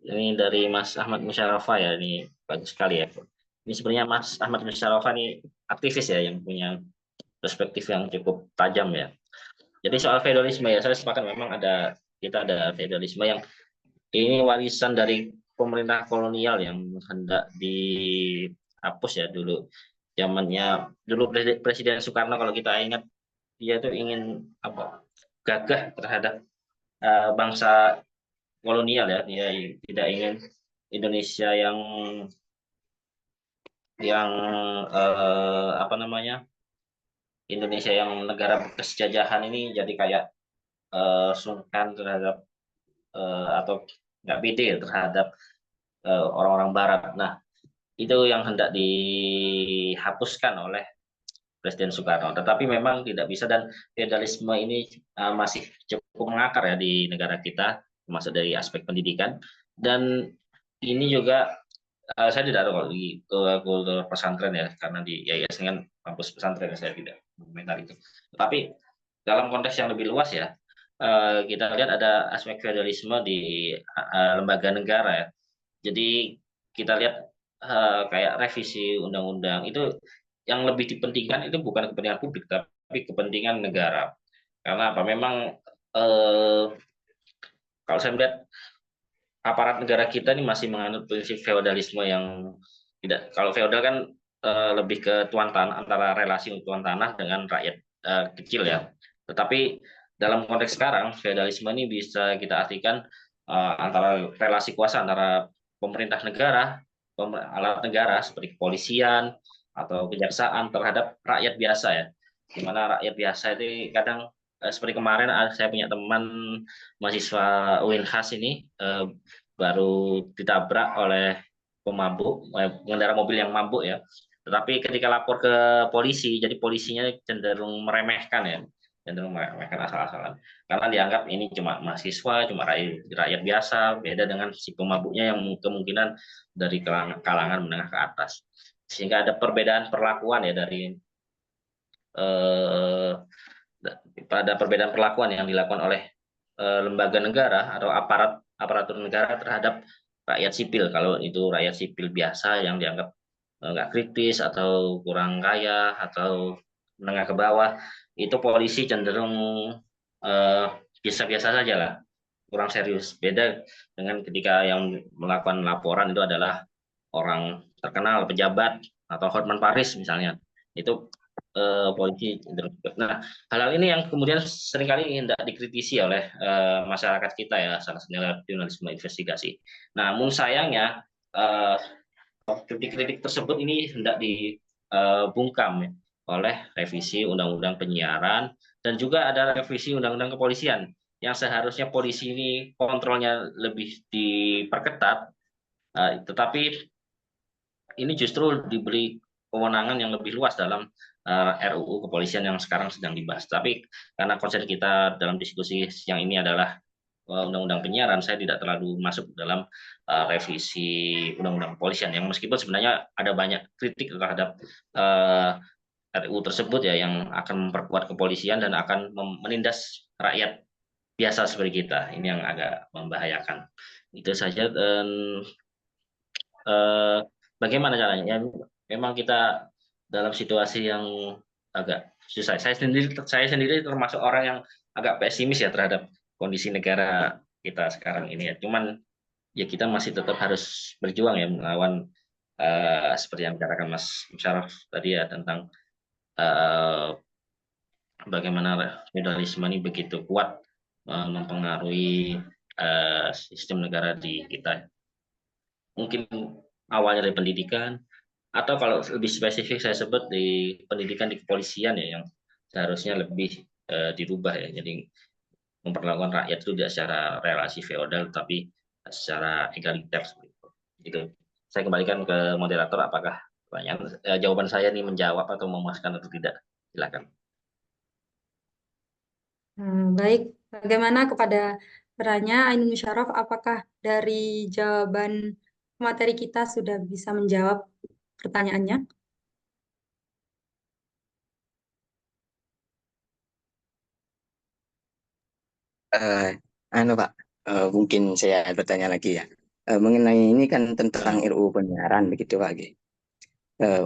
Ini dari Mas Ahmad Musyarafa ya, ini bagus sekali ya. Ini sebenarnya Mas Ahmad Musyarafa ini aktivis ya yang punya perspektif yang cukup tajam ya. Jadi soal feodalisme ya, saya sepakat memang kita ada feodalisme yang ini warisan dari pemerintah kolonial yang hendak dihapus ya dulu. Zamannya dulu Presiden Soekarno kalau kita ingat dia itu ingin gagah terhadap bangsa kolonial ya, dia tidak ingin Indonesia yang Indonesia yang negara bekas jajahan ini jadi kayak sungkan terhadap atau nggak pede terhadap orang-orang Barat. Nah, itu yang hendak dihapuskan oleh Presiden Soekarno. Tetapi memang tidak bisa dan feodalisme ini masih cukup mengakar ya di negara kita, termasuk dari aspek pendidikan. Dan ini juga saya tidak tahu kalau di kultur pesantren ya, karena di yayasan kan kampus pesantren saya tidak mengomentar itu. Tapi dalam konteks yang lebih luas ya, kita lihat ada aspek feodalisme di lembaga negara ya. Jadi kita lihat kayak revisi undang-undang itu yang lebih dipentingkan itu bukan kepentingan publik tapi kepentingan negara. Karena apa? Memang kalau saya melihat aparat negara kita ini masih menganut prinsip feodalisme yang tidak, kalau feodal kan lebih ke tuan tanah, antara relasi tuan tanah dengan rakyat kecil ya. Tetapi dalam konteks sekarang feodalisme ini bisa kita artikan antara relasi kuasa antara pemerintah negara, alat negara seperti kepolisian atau kejaksaan terhadap rakyat biasa ya. Di mana rakyat biasa itu kadang seperti kemarin saya punya teman mahasiswa UINHAS ini baru ditabrak oleh pemabuk, pengendara mobil yang mabuk ya. Tetapi ketika lapor ke polisi, jadi polisinya cenderung meremehkan ya, cenderung meremehkan asal-asalan. Karena dianggap ini cuma mahasiswa, cuma rakyat biasa, beda dengan si pemabuknya yang kemungkinan dari kalangan menengah ke atas. Sehingga ada perbedaan perlakuan ya pada perbedaan perlakuan yang dilakukan oleh lembaga negara atau aparatur negara terhadap rakyat sipil. Kalau itu rakyat sipil biasa yang dianggap nggak kritis atau kurang kaya atau menengah ke bawah, itu polisi cenderung biasa-biasa saja lah, kurang serius. Beda dengan ketika yang melakukan laporan itu adalah orang terkenal, pejabat atau Hotman Paris misalnya, itu polisi. Nah, hal-hal ini yang kemudian seringkali hendak dikritisi oleh masyarakat kita ya, salah satunya jurnalisme investigasi. Namun sayangnya kritik-kritik tersebut ini hendak dibungkam oleh revisi Undang-Undang Penyiaran Dan juga ada revisi Undang-Undang Kepolisian yang seharusnya polisi ini kontrolnya lebih diperketat, tetapi ini justru diberi kewenangan yang lebih luas dalam RUU Kepolisian yang sekarang sedang dibahas. Tapi karena konsen kita dalam diskusi siang ini adalah Undang-Undang Penyiaran, saya tidak terlalu masuk dalam revisi Undang-Undang Kepolisian yang meskipun sebenarnya ada banyak kritik terhadap RUU tersebut ya, yang akan memperkuat kepolisian dan akan menindas rakyat biasa seperti kita. Ini yang agak membahayakan. Itu saja. Dan bagaimana caranya? Ya, memang kita dalam situasi yang agak susah. Saya sendiri termasuk orang yang agak pesimis ya terhadap kondisi negara kita sekarang ini ya. Cuman ya kita masih tetap harus berjuang ya melawan seperti yang dikatakan Mas Musharraf tadi ya, tentang bagaimana feudalisme ini begitu kuat mempengaruhi sistem negara di kita. Mungkin awalnya dari pendidikan, atau kalau lebih spesifik saya sebut di pendidikan di kepolisian ya, yang seharusnya lebih dirubah ya. Jadi memperlakukan rakyat itu tidak secara relasi feodal, tapi secara egaliter. Gitu. Saya kembalikan ke moderator, apakah jawaban saya ini menjawab atau memuaskan atau tidak? Silakan. Baik, bagaimana kepada perannya Ainun Musharraf, apakah dari jawaban materi kita sudah bisa menjawab pertanyaannya? Pak, mungkin saya bertanya lagi ya. Mengenai ini kan tentang RUU penyiaran begitu Pak.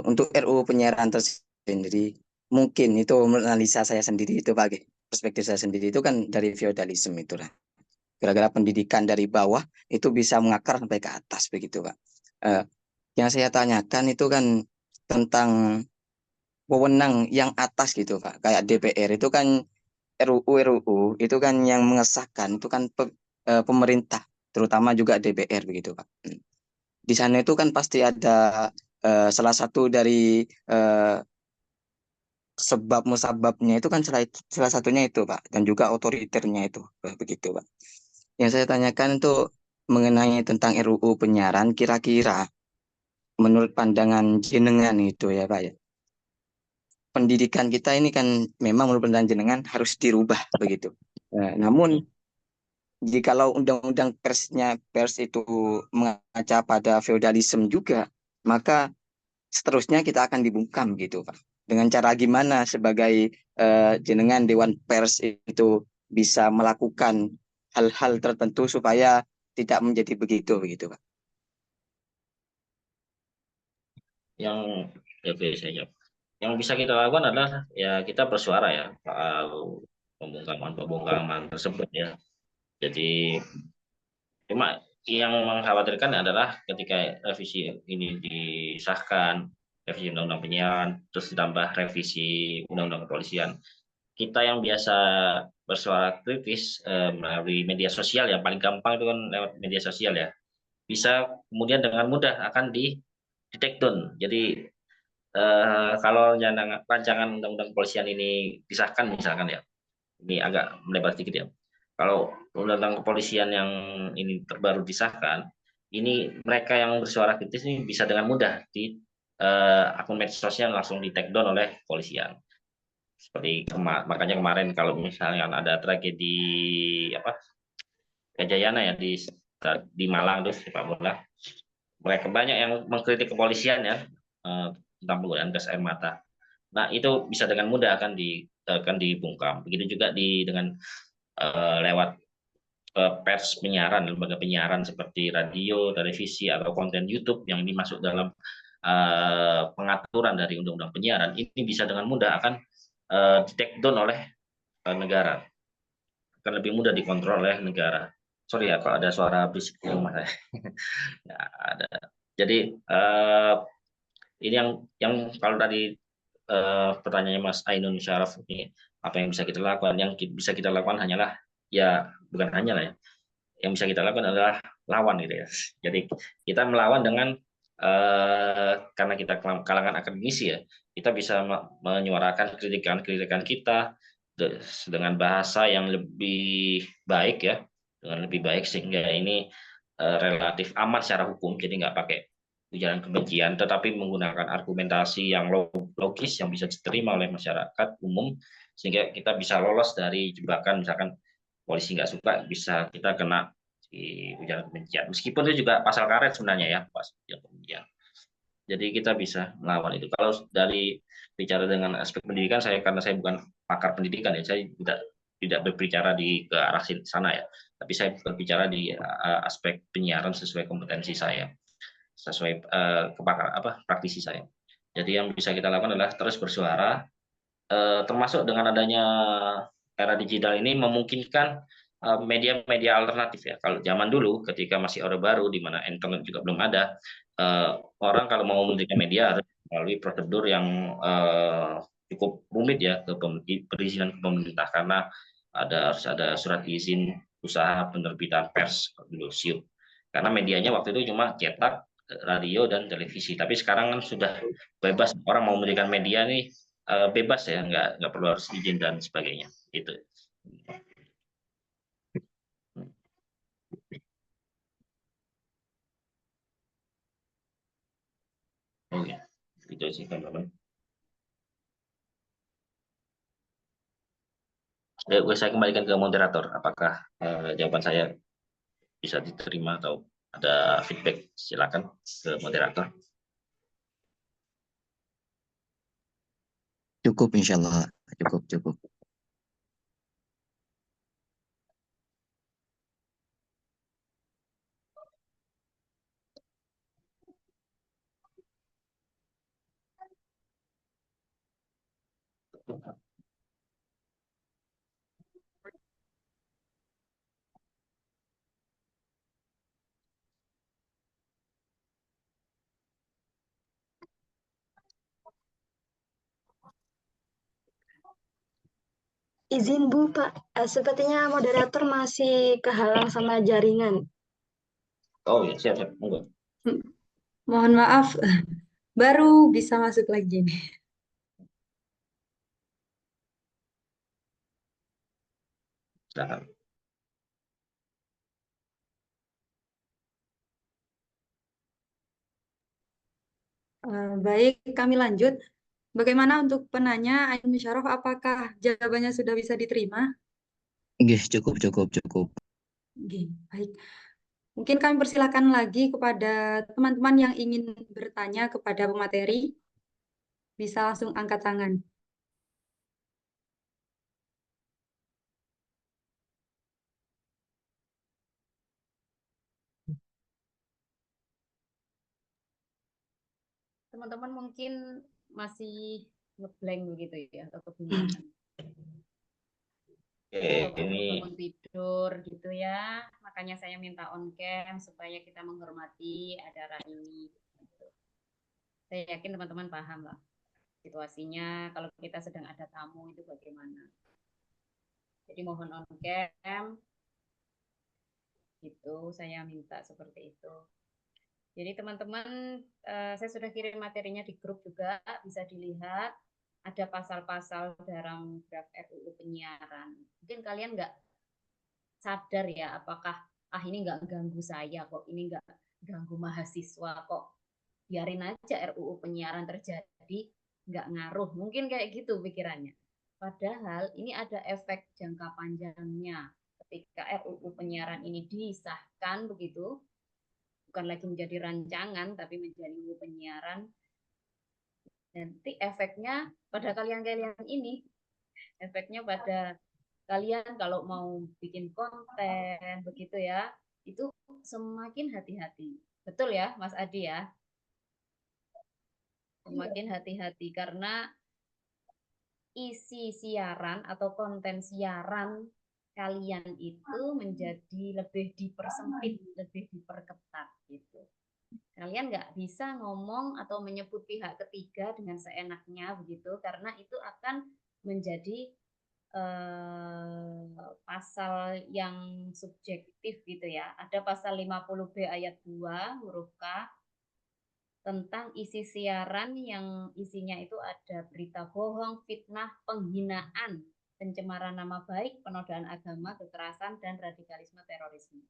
Untuk RUU penyiaran tersendiri, mungkin itu menurut analisa saya sendiri itu Pak. Perspektif saya sendiri itu kan dari feodalisme itu lah. Gara-gara pendidikan dari bawah itu bisa mengakar sampai ke atas begitu Pak. Yang saya tanyakan itu kan tentang wewenang yang atas gitu Pak. Kayak DPR itu kan RUU itu kan yang mengesahkan itu kan pemerintah, terutama juga DPR begitu Pak. Di sana itu kan pasti ada salah satu dari sebab musababnya itu kan salah satunya itu Pak, dan juga otoriternya itu begitu Pak. Yang saya tanyakan itu mengenai tentang RUU penyiaran, kira-kira menurut pandangan jenengan itu ya Pak ya, pendidikan kita ini kan memang menurut pandangan jenengan harus dirubah begitu. Namun jikalau undang-undang pers itu mengaca pada feodalisme juga, maka seterusnya kita akan dibungkam gitu Pak. Dengan cara gimana sebagai jenengan Dewan Pers itu bisa melakukan hal-hal tertentu supaya tidak menjadi begitu Pak. Yang yang bisa kita lakukan adalah ya kita bersuara ya soal pembungkaman tersebut ya. Jadi cuma yang mengkhawatirkan adalah ketika revisi ini disahkan, revisi Undang-Undang Penyiaran, terus ditambah revisi Undang-Undang Kepolisian, kita yang biasa bersuara kritis melalui media sosial ya, paling gampang itu kan lewat media sosial ya, bisa kemudian dengan mudah akan di take down. Jadi kalau rancangan Undang-Undang Kepolisian ini disahkan misalkan ya, ini agak melebar sedikit ya. Kalau Undang-Undang Kepolisian yang ini terbaru disahkan, ini mereka yang bersuara kritis ini bisa dengan mudah di akun medsosnya langsung di take down oleh kepolisian. Seperti makanya kemarin kalau misalnya ada tragedi apa Gajayana ya di Malang terus sepak bola, mereka banyak yang mengkritik kepolisian ya tentang penggunaan gas air mata. Nah itu bisa dengan mudah akan dibungkam. Begitu juga dengan lewat pers penyiaran, lembaga penyiaran seperti radio, televisi atau konten YouTube yang ini masuk dalam pengaturan dari Undang-Undang Penyiaran, ini bisa dengan mudah akan di take down oleh negara, akan lebih mudah dikontrol oleh negara. Sorry ya kalau ada suara bisik di rumah saya. Ya, ada. Jadi ini yang kalau tadi pertanyaannya Mas Ainun Syaraf ini, apa yang bisa kita lakukan? Yang bisa kita lakukan hanyalah ya, bukan hanyalah ya, yang bisa kita lakukan adalah lawan gitu ya. Jadi kita melawan dengan karena kita kalangan akademisi ya, kita bisa menyuarakan kritikan kita, dengan bahasa yang lebih baik ya, dengan lebih baik sehingga ini relatif aman secara hukum, jadi nggak pakai ujaran kebencian, tetapi menggunakan argumentasi yang logis yang bisa diterima oleh masyarakat umum, sehingga kita bisa lolos dari jebakan misalkan polisi nggak suka, bisa kita kena di ujaran kebencian. Meskipun itu juga pasal karet sebenarnya ya, pas kebencian. Jadi kita bisa melawan itu. Kalau dari bicara dengan aspek pendidikan, karena saya bukan pakar pendidikan ya, saya tidak berbicara di ke arah sana ya, tapi saya berbicara di aspek penyiaran sesuai kompetensi saya, sesuai praktisi saya. Jadi yang bisa kita lakukan adalah terus bersuara, termasuk dengan adanya era digital ini memungkinkan media-media alternatif ya. Kalau zaman dulu ketika masih Orde Baru di mana internet juga belum ada, orang kalau mau mendirikan media harus melalui prosedur yang cukup rumit ya ke perizinan ke pemerintah, karena harus ada surat izin usaha penerbitan pers dulu SIUP. Karena medianya waktu itu cuma cetak, radio dan televisi. Tapi sekarang kan sudah bebas, orang mau mendirikan media nih bebas ya, nggak perlu harus izin dan sebagainya gitu. Oke, itu sih teman-teman. Saya kembalikan ke moderator. Apakah jawaban saya bisa diterima atau ada feedback? Silakan ke moderator. Cukup, insya Allah. Cukup. Izin Bu, Pak. Sepertinya moderator masih kehalang sama jaringan. Oh ya, siap. Monggo. Mohon maaf, baru bisa masuk lagi nih. Silakan. Baik, kami lanjut. Bagaimana untuk penanya, Ayu Musyarof, apakah jawabannya sudah bisa diterima? Nggih, cukup. Oke, baik. Mungkin kami persilakan lagi kepada teman-teman yang ingin bertanya kepada pemateri. Bisa langsung angkat tangan. Teman-teman mungkin masih ngeblank begitu ya, atau kebingungan. Oke, Atau ini bangun tidur gitu ya. Makanya saya minta on cam supaya kita menghormati acara ini. Saya yakin teman-teman paham lah situasinya kalau kita sedang ada tamu itu bagaimana. Jadi mohon on cam gitu, saya minta seperti itu. Jadi teman-teman, saya sudah kirim materinya di grup juga, bisa dilihat. Ada pasal-pasal dalam draft RUU penyiaran. Mungkin kalian nggak sadar ya, apakah ini nggak ganggu saya kok, ini nggak ganggu mahasiswa kok. Biarin aja RUU penyiaran terjadi, nggak ngaruh. Mungkin kayak gitu pikirannya. Padahal ini ada efek jangka panjangnya. Ketika RUU penyiaran ini disahkan begitu, bukan lagi menjadi rancangan tapi menjadi UU penyiaran, nanti efeknya pada kalian-kalian ini, efeknya pada kalian kalau mau bikin konten begitu ya, itu semakin hati-hati. Betul ya Mas Adi ya? Semakin hati-hati karena isi siaran atau konten siaran kalian itu menjadi lebih dipersempit, lebih diperketat gitu. Kalian nggak bisa ngomong atau menyebut pihak ketiga dengan seenaknya begitu, karena itu akan menjadi pasal yang subjektif gitu ya. Ada pasal 50B ayat 2 huruf K tentang isi siaran yang isinya itu ada berita bohong, fitnah, penghinaan, pencemaran nama baik, penodaan agama, kekerasan, dan radikalisme terorisme.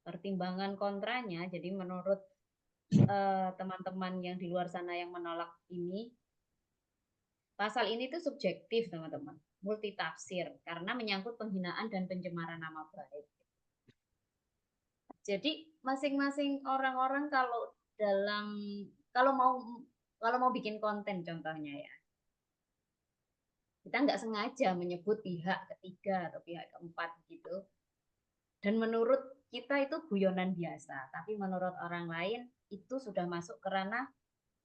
Pertimbangan kontranya, jadi menurut teman-teman yang di luar sana yang menolak ini, pasal ini tuh subjektif teman-teman, multitafsir, karena menyangkut penghinaan dan pencemaran nama baik. Jadi masing-masing orang-orang kalau mau bikin konten contohnya ya, kita nggak sengaja menyebut pihak ketiga atau pihak keempat gitu, dan menurut kita itu guyonan biasa, tapi menurut orang lain itu sudah masuk ke ranah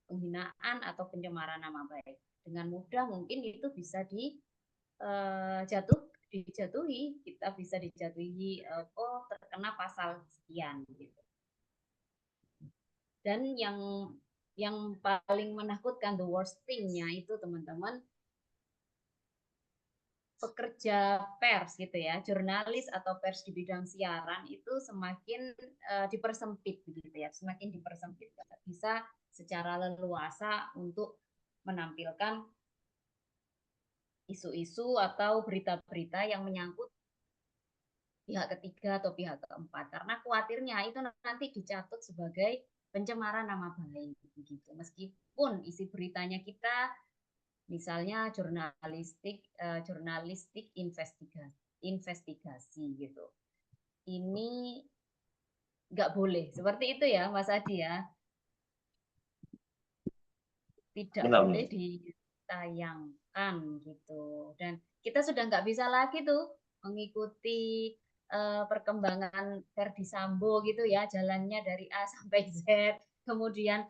penghinaan atau pencemaran nama baik. Dengan mudah mungkin itu bisa dijatuhi, kita bisa dijatuhi terkena pasal sekian gitu. Dan yang paling menakutkan, the worst thing-nya itu teman-teman, pekerja pers gitu ya, jurnalis atau pers di bidang siaran itu semakin dipersempit begitu ya, semakin dipersempit, bisa secara leluasa untuk menampilkan isu-isu atau berita-berita yang menyangkut pihak ketiga atau pihak keempat, karena khawatirnya itu nanti dicatut sebagai pencemaran nama baik begitu, meskipun isi beritanya kita misalnya jurnalistik investigasi gitu. Ini nggak boleh seperti itu ya Mas Adi ya, tidak boleh ditayangkan gitu. Dan kita sudah nggak bisa lagi tuh mengikuti perkembangan Verdi Sambo gitu ya, jalannya dari A sampai Z, kemudian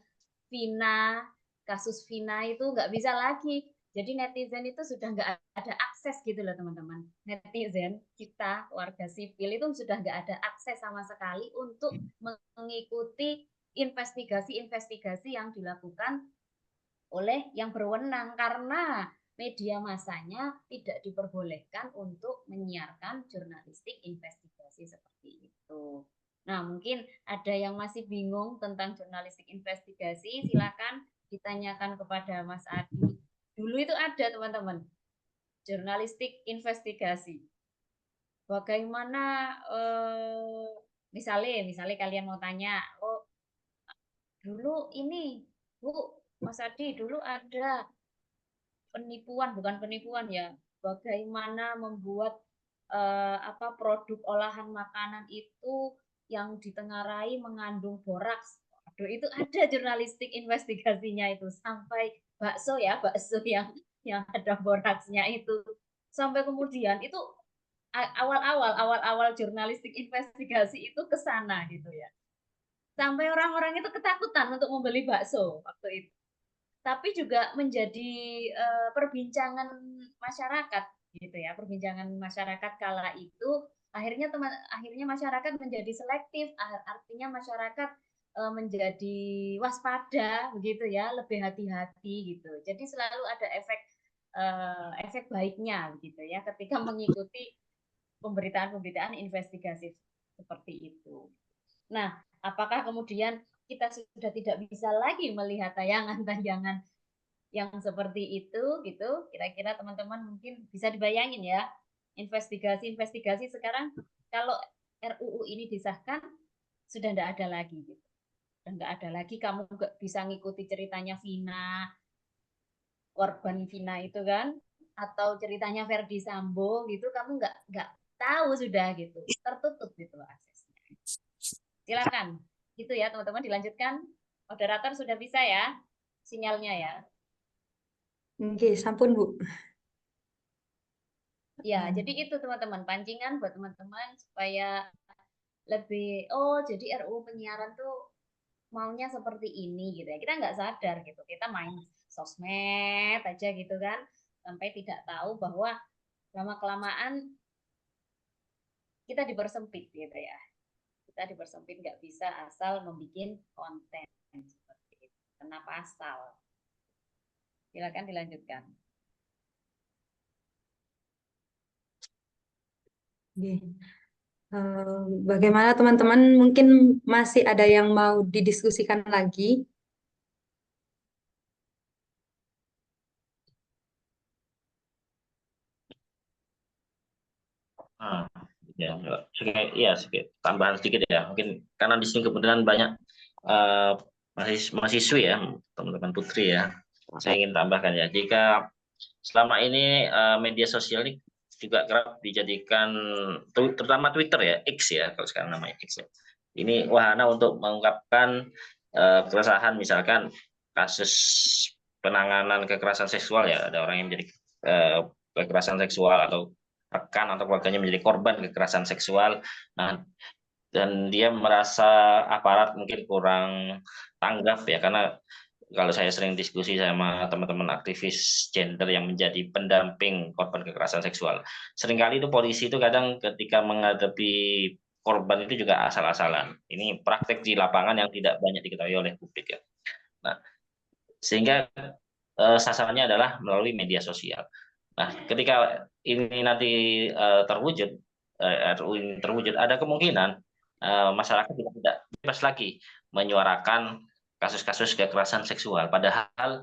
kasus Vina itu nggak bisa lagi. Jadi netizen itu sudah nggak ada akses gitu loh teman-teman. Netizen kita, warga sipil itu sudah nggak ada akses sama sekali untuk mengikuti investigasi-investigasi yang dilakukan oleh yang berwenang, karena media massanya tidak diperbolehkan untuk menyiarkan jurnalistik investigasi seperti itu. Nah, mungkin ada yang masih bingung tentang jurnalistik investigasi, silakan ditanyakan kepada Mas Adi. Dulu itu ada teman-teman, jurnalistik investigasi. Bagaimana misalnya kalian mau tanya, oh dulu ini Bu Mas Adi, dulu ada bukan penipuan ya, bagaimana membuat produk olahan makanan itu yang ditengarai mengandung boraks. Aduh, itu ada jurnalistik investigasinya itu, sampai bakso yang ada boraksnya itu, sampai kemudian itu awal-awal jurnalistik investigasi itu ke sana gitu ya, sampai orang-orang itu ketakutan untuk membeli bakso waktu itu. Tapi juga menjadi perbincangan masyarakat gitu ya, perbincangan masyarakat kala itu. Akhirnya masyarakat menjadi selektif, artinya masyarakat menjadi waspada begitu ya, lebih hati-hati gitu. Jadi selalu ada efek baiknya gitu ya ketika mengikuti pemberitaan investigatif seperti itu. Nah, apakah kemudian kita sudah tidak bisa lagi melihat tayangan-tayangan yang seperti itu gitu? Kira-kira teman-teman mungkin bisa dibayangin ya, investigasi sekarang kalau RUU ini disahkan sudah tidak ada lagi gitu. Dan nggak ada lagi kamu nggak bisa ngikuti ceritanya Vina, korban Vina itu kan, atau ceritanya Verdi Sambo gitu, kamu nggak tahu sudah gitu, tertutup gitu aksesnya. Silakan. Gitu ya teman-teman, dilanjutkan. Moderator sudah bisa ya sinyalnya ya. Oke, sampun Bu. Ya, jadi itu teman-teman, pancingan buat teman-teman supaya lebih, jadi RUU penyiaran tuh maunya seperti ini gitu ya. Kita nggak sadar gitu, kita main sosmed aja gitu kan, sampai tidak tahu bahwa lama-kelamaan kita dipersempit gitu ya. Kita dipersempit, nggak bisa asal membuat konten seperti itu, kena pasal. Silakan dilanjutkan. Bagaimana teman-teman, mungkin masih ada yang mau didiskusikan lagi? Ah, ya, tambahan sedikit ya. Mungkin karena di sini kebetulan banyak eh, mahasiswi ya, teman-teman putri ya. Saya ingin tambahkan ya, jika selama ini media sosial ini juga kerap dijadikan, terutama Twitter ya, X ya, kalau sekarang namanya X ya. Ini wahana untuk mengungkapkan keresahan, misalkan kasus penanganan kekerasan seksual ya, ada orang yang menjadi kekerasan seksual atau rekan atau keluarganya menjadi korban kekerasan seksual. Nah, dan dia merasa aparat mungkin kurang tanggap ya, karena kalau saya sering diskusi sama teman-teman aktivis gender yang menjadi pendamping korban kekerasan seksual, seringkali itu polisi itu kadang ketika menghadapi korban itu juga asal-asalan. Ini praktek di lapangan yang tidak banyak diketahui oleh publik ya. Nah, sehingga sasarannya adalah melalui media sosial. Nah, ketika ini nanti terwujud, RUU ini terwujud, ada kemungkinan masyarakat tidak bebas lagi menyuarakan kasus-kasus kekerasan seksual. Padahal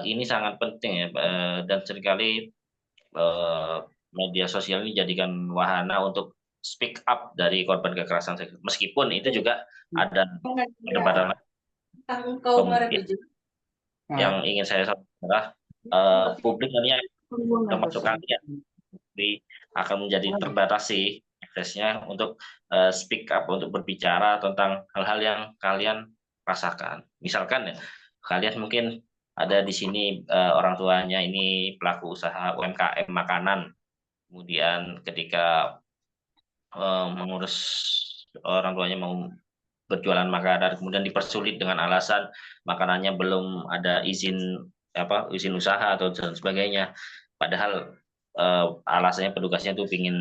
ini sangat penting ya, dan seringkali media sosial ini jadikan wahana untuk speak up dari korban kekerasan seksual. Meskipun itu juga ada perdebatan yang ingin saya sampaikan adalah publik nantinya termasuk kalian akan menjadi terbatasi aksesnya untuk speak up, untuk berbicara tentang hal-hal yang kalian rasakan. Misalkan ya, kalian mungkin ada di sini orang tuanya ini pelaku usaha UMKM makanan, kemudian ketika mengurus orang tuanya mau berjualan makanan, kemudian dipersulit dengan alasan makanannya belum ada izin usaha atau dan sebagainya. Padahal alasannya petugasnya tuh pingin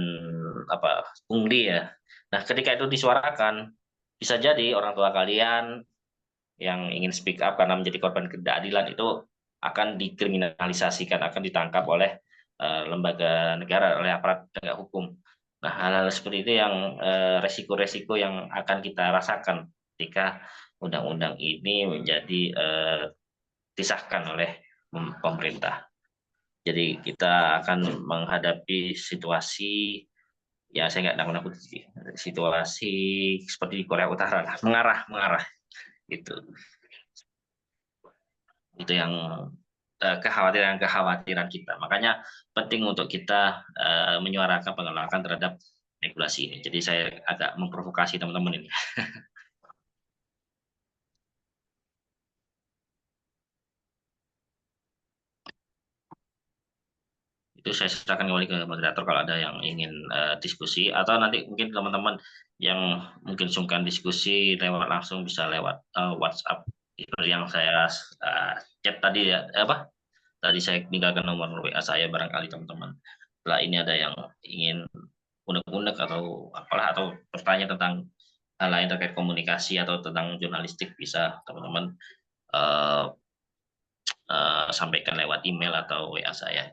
pungli ya. Nah, ketika itu disuarakan, bisa jadi orang tua kalian yang ingin speak up karena menjadi korban ketidakadilan itu akan dikriminalisasikan, akan ditangkap oleh lembaga negara, oleh aparat penegak hukum. Nah, hal-hal seperti itu yang resiko-resiko yang akan kita rasakan ketika undang-undang ini menjadi disahkan oleh pemerintah. Jadi kita akan menghadapi situasi, ya saya nggak nakut-nakut, situasi seperti di Korea Utara lah, mengarah itu yang kekhawatiran kita. Makanya penting untuk kita menyuarakan penolakan terhadap regulasi ini. Jadi saya agak memprovokasi teman-teman ini. Itu saya serahkan kembali ke moderator kalau ada yang ingin diskusi, atau nanti mungkin teman-teman yang mungkin sungkan diskusi lewat langsung bisa lewat WhatsApp seperti yang saya chat tadi ya, tadi saya tinggalkan nomor WA saya, barangkali teman-teman setelah ini ada yang ingin unek-unek atau apalah, atau bertanya tentang hal lain terkait komunikasi atau tentang jurnalistik, bisa teman-teman sampaikan lewat email atau WA saya.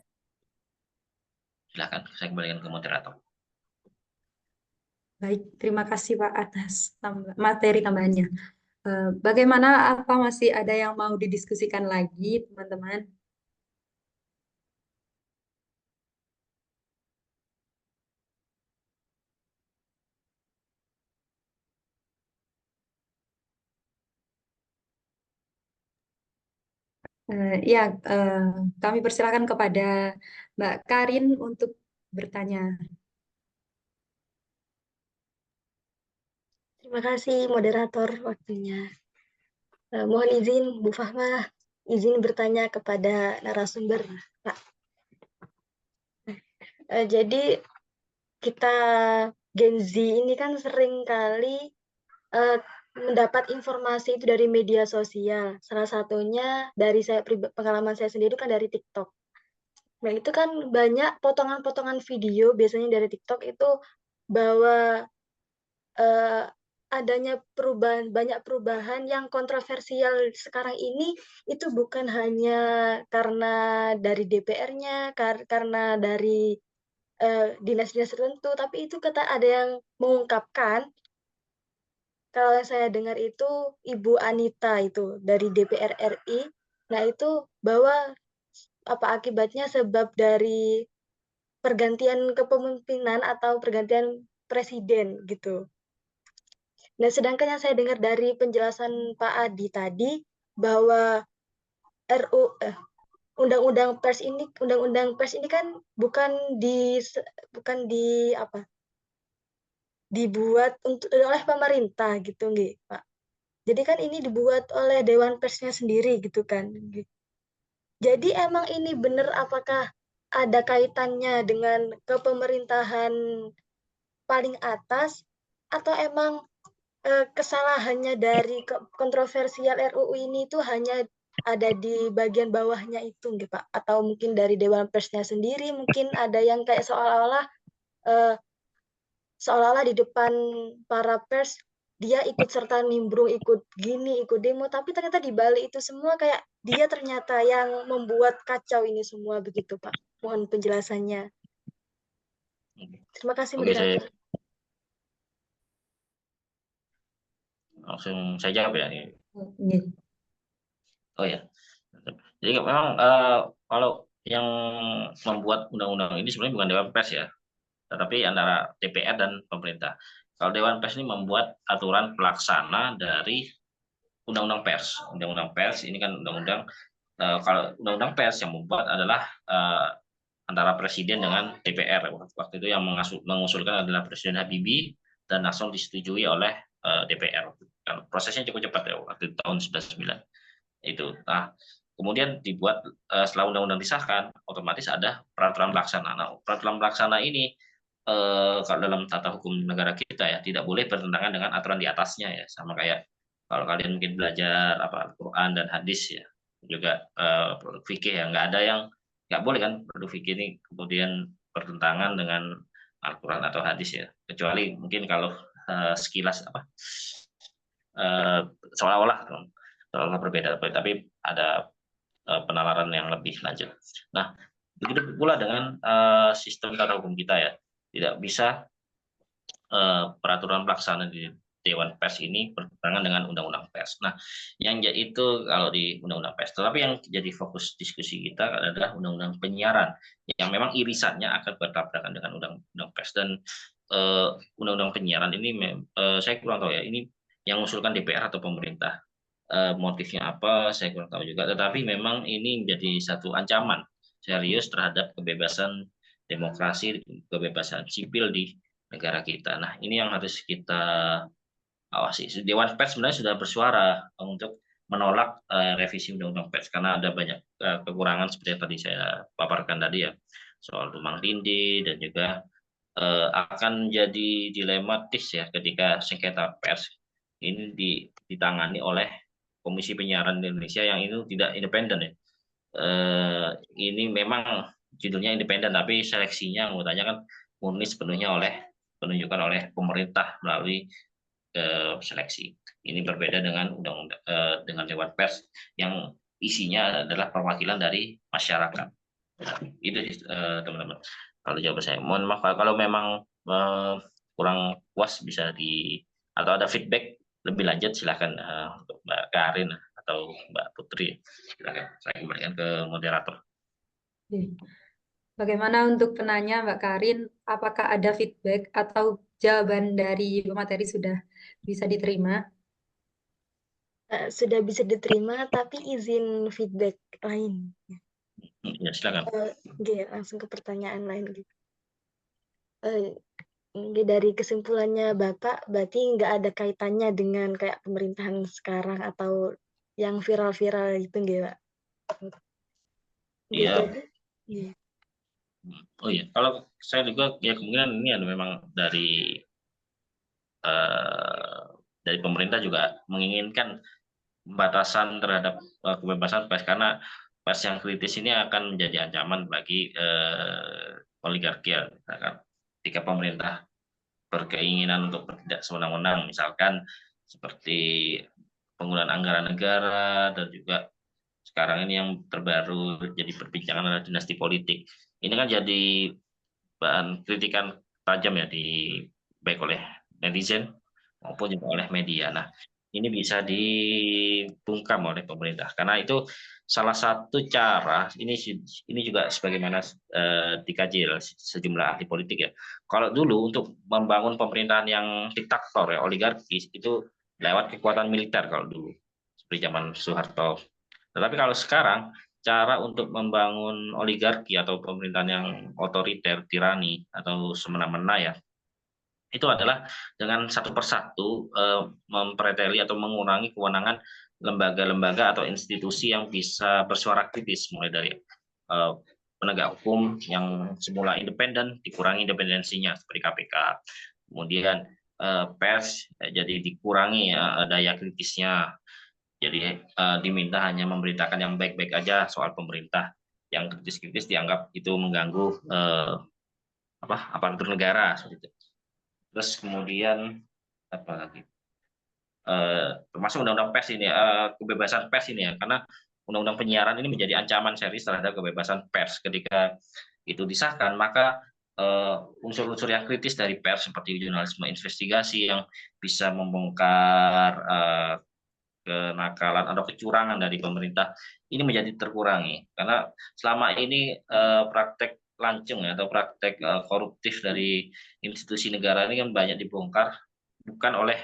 Silakan, saya kembalikan ke moderator. Baik, terima kasih Pak atas materi tambahannya. Bagaimana, apa masih ada yang mau didiskusikan lagi, teman-teman? Ya, kami persilakan kepada Mbak Karin untuk bertanya. Terima kasih moderator waktunya. Mohon izin Bu Fahma, izin bertanya kepada narasumber, Pak. Jadi kita Gen Z ini kan sering kali mendapat informasi itu dari media sosial. Salah satunya dari pengalaman saya sendiri kan dari TikTok. Nah, itu kan banyak potongan-potongan video biasanya dari TikTok itu bahwa adanya banyak perubahan yang kontroversial sekarang ini itu bukan hanya karena dari DPR-nya, karena dari dinas-dinas tertentu, tapi itu ada yang mengungkapkan, kalau yang saya dengar itu Ibu Anita itu dari DPR RI, nah itu bahwa apa akibatnya sebab dari pergantian kepemimpinan atau pergantian presiden gitu. Nah, sedangkan yang saya dengar dari penjelasan Pak Adi tadi bahwa undang-undang pers ini kan bukan dibuat oleh pemerintah gitu nggih, Pak. Jadi kan ini dibuat oleh Dewan Persnya sendiri gitu kan. Jadi emang ini benar apakah ada kaitannya dengan kepemerintahan paling atas atau emang kesalahannya dari kontroversial RUU ini itu hanya ada di bagian bawahnya itu nggih, Pak? Atau mungkin dari Dewan Persnya sendiri mungkin ada yang kayak seolah-olah di depan para pers dia ikut serta nimbrung, ikut gini, ikut demo, tapi ternyata di balik itu semua kayak dia ternyata yang membuat kacau ini semua begitu, Pak. Mohon penjelasannya. Terima kasih, Oke, moderator. langsung saya jawab ya. Nggih. Oh ya. Jadi memang kalau yang membuat undang-undang ini sebenarnya bukan Dewan Pers ya, tetapi antara DPR dan pemerintah. Kalau Dewan Pers ini membuat aturan pelaksana dari Undang-Undang Pers. Undang-Undang Pers ini kan undang-undang, kalau Undang-Undang Pers yang membuat adalah antara Presiden dengan DPR. Waktu itu yang mengusulkan adalah Presiden Habibie dan langsung disetujui oleh DPR. Prosesnya cukup cepat ya, waktu tahun 1999 itu. Nah, kemudian dibuat setelah undang-undang disahkan, otomatis ada peraturan pelaksana. Nah, peraturan pelaksana ini kalau dalam tata hukum negara kita ya tidak boleh bertentangan dengan aturan di atasnya ya, sama kayak kalau kalian mungkin belajar apa Al-Quran dan hadis ya, juga produk fikih ya, nggak boleh kan produk fikih ini kemudian bertentangan dengan Al-Quran atau hadis ya, kecuali mungkin kalau sekilas apa seolah-olah berbeda, tapi ada penalaran yang lebih lanjut. Nah, begitu pula dengan sistem tata hukum kita ya, tidak bisa peraturan pelaksana di Dewan Pers ini bertentangan dengan Undang-Undang Pers. Nah, yang jadi itu kalau di Undang-Undang Pers, tetapi yang jadi fokus diskusi kita adalah Undang-Undang Penyiaran, yang memang irisannya akan bertabrakan dengan Undang-Undang Pers. Dan Undang-Undang Penyiaran ini saya kurang tahu ya, ini yang mengusulkan DPR atau pemerintah. Motifnya apa saya kurang tahu juga, tetapi memang ini menjadi satu ancaman serius terhadap kebebasan demokrasi, kebebasan sipil di negara kita. Nah, ini yang harus kita awasi. Dewan Pers sebenarnya sudah bersuara untuk menolak revisi Undang-Undang Pers karena ada banyak kekurangan seperti yang tadi saya paparkan tadi ya, soal tumpang tindih dan juga akan jadi dilematis ya ketika sengketa pers ini ditangani oleh Komisi Penyiaran Indonesia yang itu tidak independen ya. Ini memang judulnya independen tapi seleksinya anggotanya kan murni sepenuhnya penunjukan oleh pemerintah melalui seleksi. Ini berbeda dengan dengan Dewan Pers yang isinya adalah perwakilan dari masyarakat. Itu teman-teman. Kalau jawaban saya, mohon maaf kalau memang kurang puas bisa atau ada feedback lebih lanjut silakan untuk Mbak Karin atau Mbak Putri. Silakan saya kembalikan ke moderator. Bagaimana untuk penanya Mbak Karin, apakah ada feedback atau jawaban dari pemateri sudah bisa diterima? Sudah bisa diterima, tapi izin feedback lain. Ya, silakan. Langsung ke pertanyaan lain gitu. Dari kesimpulannya Bapak, berarti nggak ada kaitannya dengan kayak pemerintahan sekarang atau yang viral-viral itu nggak, Pak? Iya. Iya. Oh iya, kalau saya juga ya kemungkinan ini ada memang dari pemerintah juga menginginkan pembatasan terhadap kebebasan pers karena pers yang kritis ini akan menjadi ancaman bagi oligarki ya, ketika pemerintah berkeinginan untuk bertindak sewenang-wenang, misalkan seperti penggunaan anggaran negara dan juga sekarang ini yang terbaru jadi perbincangan adalah dinasti politik. Ini kan jadi bahan kritikan tajam ya baik oleh netizen maupun juga oleh media. Nah, ini bisa dibungkam oleh pemerintah, karena itu salah satu cara. Ini juga sebagaimana dikaji oleh sejumlah ahli politik ya. Kalau dulu untuk membangun pemerintahan yang diktator ya, oligarkis, itu lewat kekuatan militer kalau dulu, seperti zaman Soeharto. Tetapi kalau sekarang cara untuk membangun oligarki atau pemerintahan yang otoriter, tirani atau semena-mena ya, itu adalah dengan satu persatu mempreteli atau mengurangi kewenangan lembaga-lembaga atau institusi yang bisa bersuara kritis, mulai dari penegak hukum yang semula independen dikurangi independensinya seperti KPK, kemudian pers jadi dikurangi daya kritisnya, jadi diminta hanya memberitakan yang baik-baik aja soal pemerintah, yang kritis-kritis dianggap itu mengganggu aparatur negara seperti itu. Terus kemudian apa lagi? Termasuk undang-undang pers ini, kebebasan pers ini ya, karena undang-undang penyiaran ini menjadi ancaman serius terhadap kebebasan pers. Ketika itu disahkan, maka unsur-unsur yang kritis dari pers seperti jurnalisme investigasi yang bisa membongkar kenakalan atau kecurangan dari pemerintah ini menjadi terkurangi, karena selama ini praktek lancung ya, atau praktek koruptif dari institusi negara ini kan banyak dibongkar bukan oleh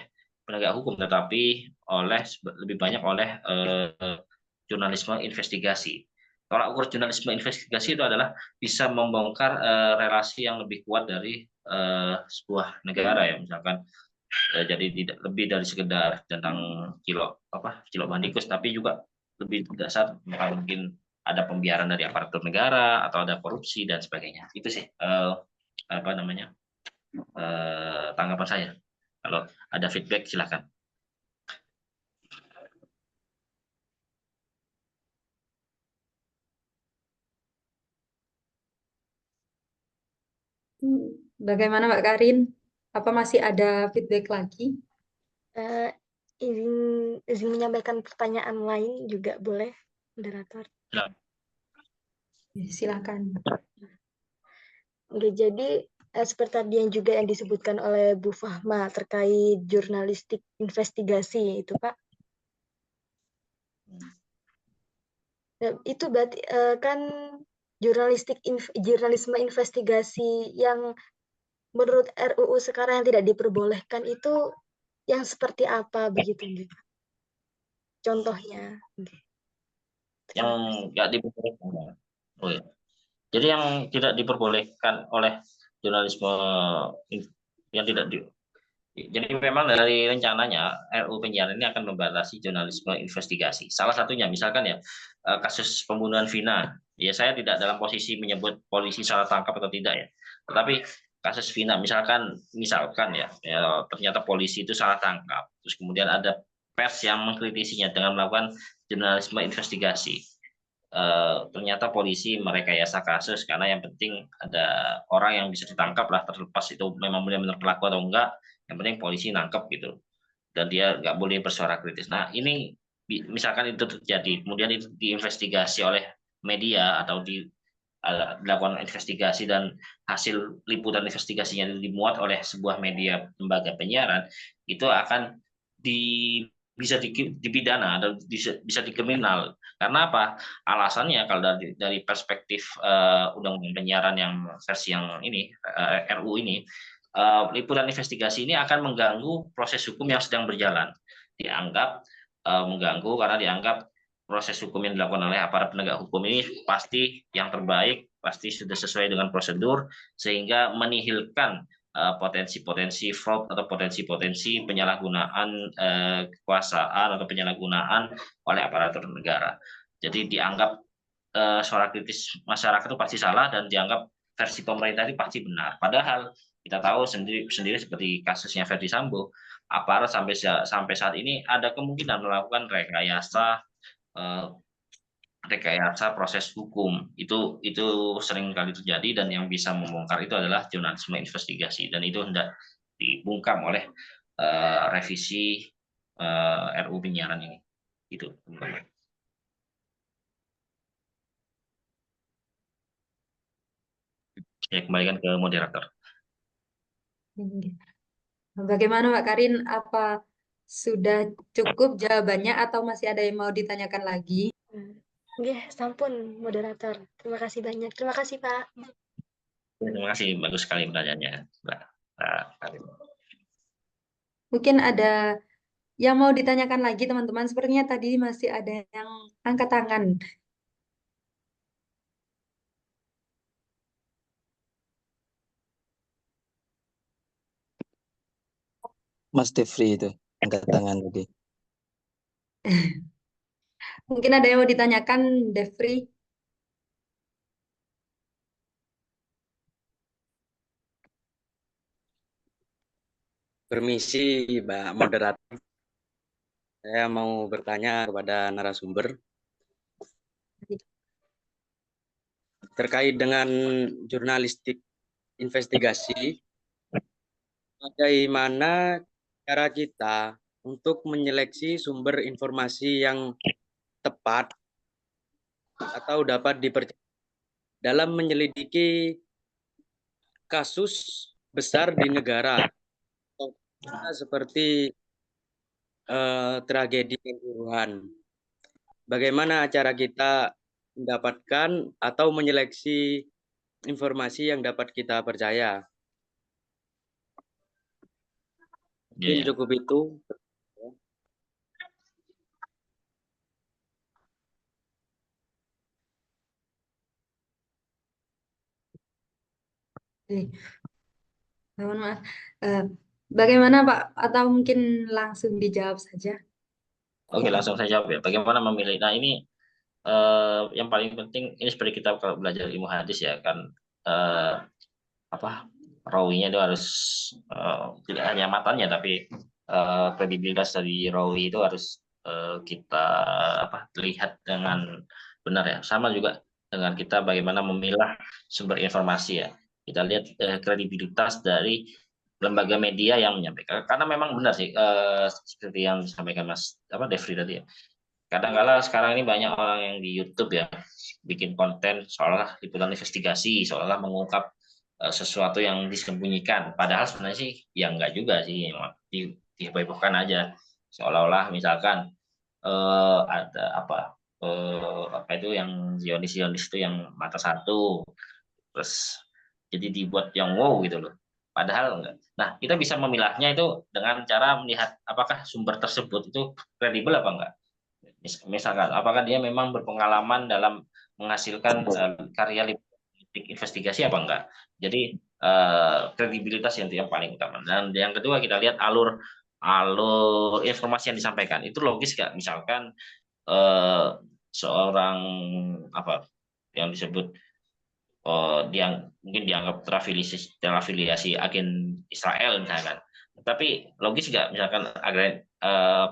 penegak hukum tetapi lebih banyak oleh jurnalisme investigasi. Tolak ukur jurnalisme investigasi itu adalah bisa membongkar relasi yang lebih kuat dari sebuah negara ya, misalkan jadi tidak lebih dari sekedar tentang cilok bandikus, tapi juga lebih dasar, mungkin ada pembiaran dari aparatur negara atau ada korupsi dan sebagainya. Itu sih tanggapan saya. Kalau ada feedback silakan. Bagaimana Mbak Karin? Apa masih ada feedback lagi? Izin menyampaikan pertanyaan lain juga boleh, moderator? Silakan. Oke, jadi seperti tadi yang juga yang disebutkan oleh Bu Fahma terkait jurnalistik investigasi itu Pak. Itu berarti kan jurnalisme investigasi yang menurut RUU sekarang yang tidak diperbolehkan itu yang seperti apa begitu? Contohnya. Yang nggak diperbolehkan. Oh, ya. Jadi yang tidak diperbolehkan oleh jurnalisme yang tidak di, jadi memang dari rencananya RUU penyiaran ini akan membatasi jurnalisme investigasi. Salah satunya misalkan ya kasus pembunuhan Vina. Ya saya tidak dalam posisi menyebut polisi salah tangkap atau tidak ya. Tetapi kasus Vina misalkan ya ternyata polisi itu salah tangkap. Terus kemudian ada pers yang mengkritisinya dengan melakukan jurnalisme investigasi. Ternyata polisi merekayasa kasus karena yang penting ada orang yang bisa ditangkap lah, terlepas itu memang benar-benar pelaku atau enggak, yang penting polisi nangkep gitu, dan dia nggak boleh bersuara kritis. Nah ini misalkan itu terjadi, kemudian itu diinvestigasi oleh media atau dilakukan investigasi dan hasil liputan investigasinya dimuat oleh sebuah media lembaga penyiaran, itu akan bisa dipidana atau bisa dikriminal. Karena apa? Alasannya kalau dari perspektif undang-undang penyiaran yang versi yang ini RU ini, liputan investigasi ini akan mengganggu proses hukum yang sedang berjalan. Dianggap mengganggu karena dianggap proses hukum yang dilakukan oleh aparat penegak hukum ini pasti yang terbaik, pasti sudah sesuai dengan prosedur, sehingga menihilkan potensi-potensi fraud atau potensi-potensi penyalahgunaan kekuasaan atau penyalahgunaan oleh aparatur negara. Jadi dianggap suara kritis masyarakat itu pasti salah dan dianggap versi pemerintah itu pasti benar. Padahal kita tahu sendiri seperti kasusnya Ferdi Sambo, aparat sampai saat ini ada kemungkinan melakukan rekayasa proses hukum. Itu sering kali terjadi, dan yang bisa membongkar itu adalah jurnalisme investigasi, dan itu hendak dibungkam oleh revisi RUU penyiaran ini. Itu. Ya, kembalikan ke moderator. Bagaimana Mbak Karin, apa sudah cukup jawabannya atau masih ada yang mau ditanyakan lagi? Nggih, sampun moderator. Terima kasih banyak. Terima kasih, Pak. Terima kasih, bagus sekali pertanyaannya, Mbak. Mungkin ada yang mau ditanyakan lagi teman-teman. Sepertinya tadi masih ada yang angkat tangan. Mas Defri itu angkat tangan tadi. Mungkin ada yang mau ditanyakan, Devri. Permisi, Mbak Moderator. Saya mau bertanya kepada narasumber terkait dengan jurnalistik investigasi. Bagaimana cara kita untuk menyeleksi sumber informasi yang tepat atau dapat dipercaya dalam menyelidiki kasus besar di negara seperti tragedi Kanjuruhan. Bagaimana cara kita mendapatkan atau menyeleksi informasi yang dapat kita percaya? Mungkin cukup itu. Mohon maaf. Bagaimana Pak? Atau mungkin langsung dijawab saja? Oke, langsung saya jawab ya. Bagaimana memilih? Nah, ini yang paling penting ini seperti kita kalau belajar ilmu hadis ya kan, rawinya itu harus tidak hanya matanya tapi kredibilitas dari rawi itu harus kita lihat dengan benar ya. Sama juga dengan kita bagaimana memilah sumber informasi ya. Kita lihat kredibilitas dari lembaga media yang menyampaikan, karena memang benar sih seperti yang disampaikan Mas Devri tadi ya. Kadang-kala sekarang ini banyak orang yang di YouTube ya bikin konten seolah liputan investigasi, seolah mengungkap sesuatu yang disembunyikan. Padahal sebenarnya sih ya enggak juga sih, dihebohkan aja. Seolah-olah misalkan ada apa itu yang Zionis itu yang mata satu, terus jadi dibuat yang wow gitu loh. Padahal enggak. Nah, kita bisa memilahnya itu dengan cara melihat apakah sumber tersebut itu kredibel apa enggak. Misalkan, apakah dia memang berpengalaman dalam menghasilkan karya liputan investigasi apa enggak. Jadi kredibilitas yang paling utama. Dan yang kedua kita lihat alur informasi yang disampaikan. Itu logis nggak? Misalkan seorang yang disebut yang mungkin dianggap terafiliasi agen Israel misalkan. Tapi logis nggak misalkan agar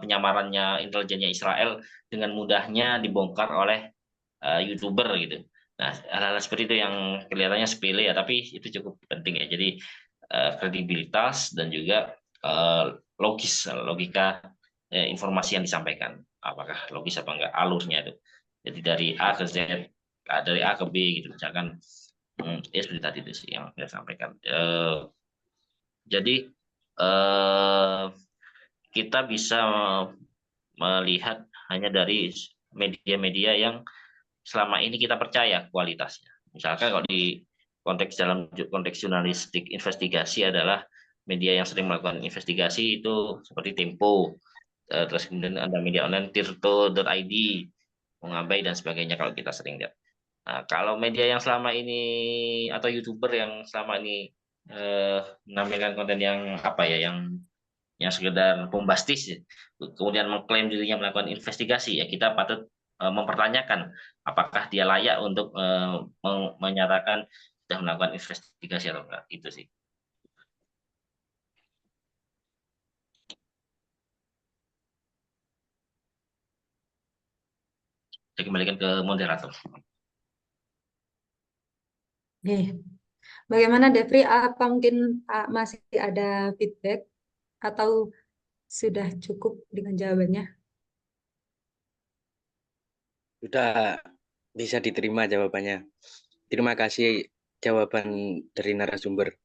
penyamarannya intelijennya Israel dengan mudahnya dibongkar oleh YouTuber gitu. Nah, hal-hal seperti itu yang kelihatannya sepele ya, tapi itu cukup penting ya. Jadi kredibilitas dan juga logika informasi yang disampaikan. Apakah logis apa enggak alurnya itu. Jadi dari A ke Z, dari A ke B gitu misalkan. Ya seperti tadi itu sih yang saya sampaikan. Jadi kita bisa melihat hanya dari media-media yang selama ini kita percaya kualitasnya. Misalkan kalau di dalam konteks jurnalistik investigasi adalah media yang sering melakukan investigasi itu seperti Tempo, terus kemudian ada media online Tirto.id, Mengabai dan sebagainya kalau kita sering lihat. Nah, kalau media yang selama ini atau YouTuber yang selama ini menampilkan konten yang yang sekedar bombastis ya, kemudian mengklaim dirinya melakukan investigasi, ya kita patut mempertanyakan apakah dia layak untuk menyatakan sudah melakukan investigasi atau enggak. Itu sih. Saya kembalikan ke moderator. Bagaimana Devri? Apa mungkin masih ada feedback atau sudah cukup dengan jawabannya? Sudah bisa diterima jawabannya. Terima kasih jawaban dari narasumber.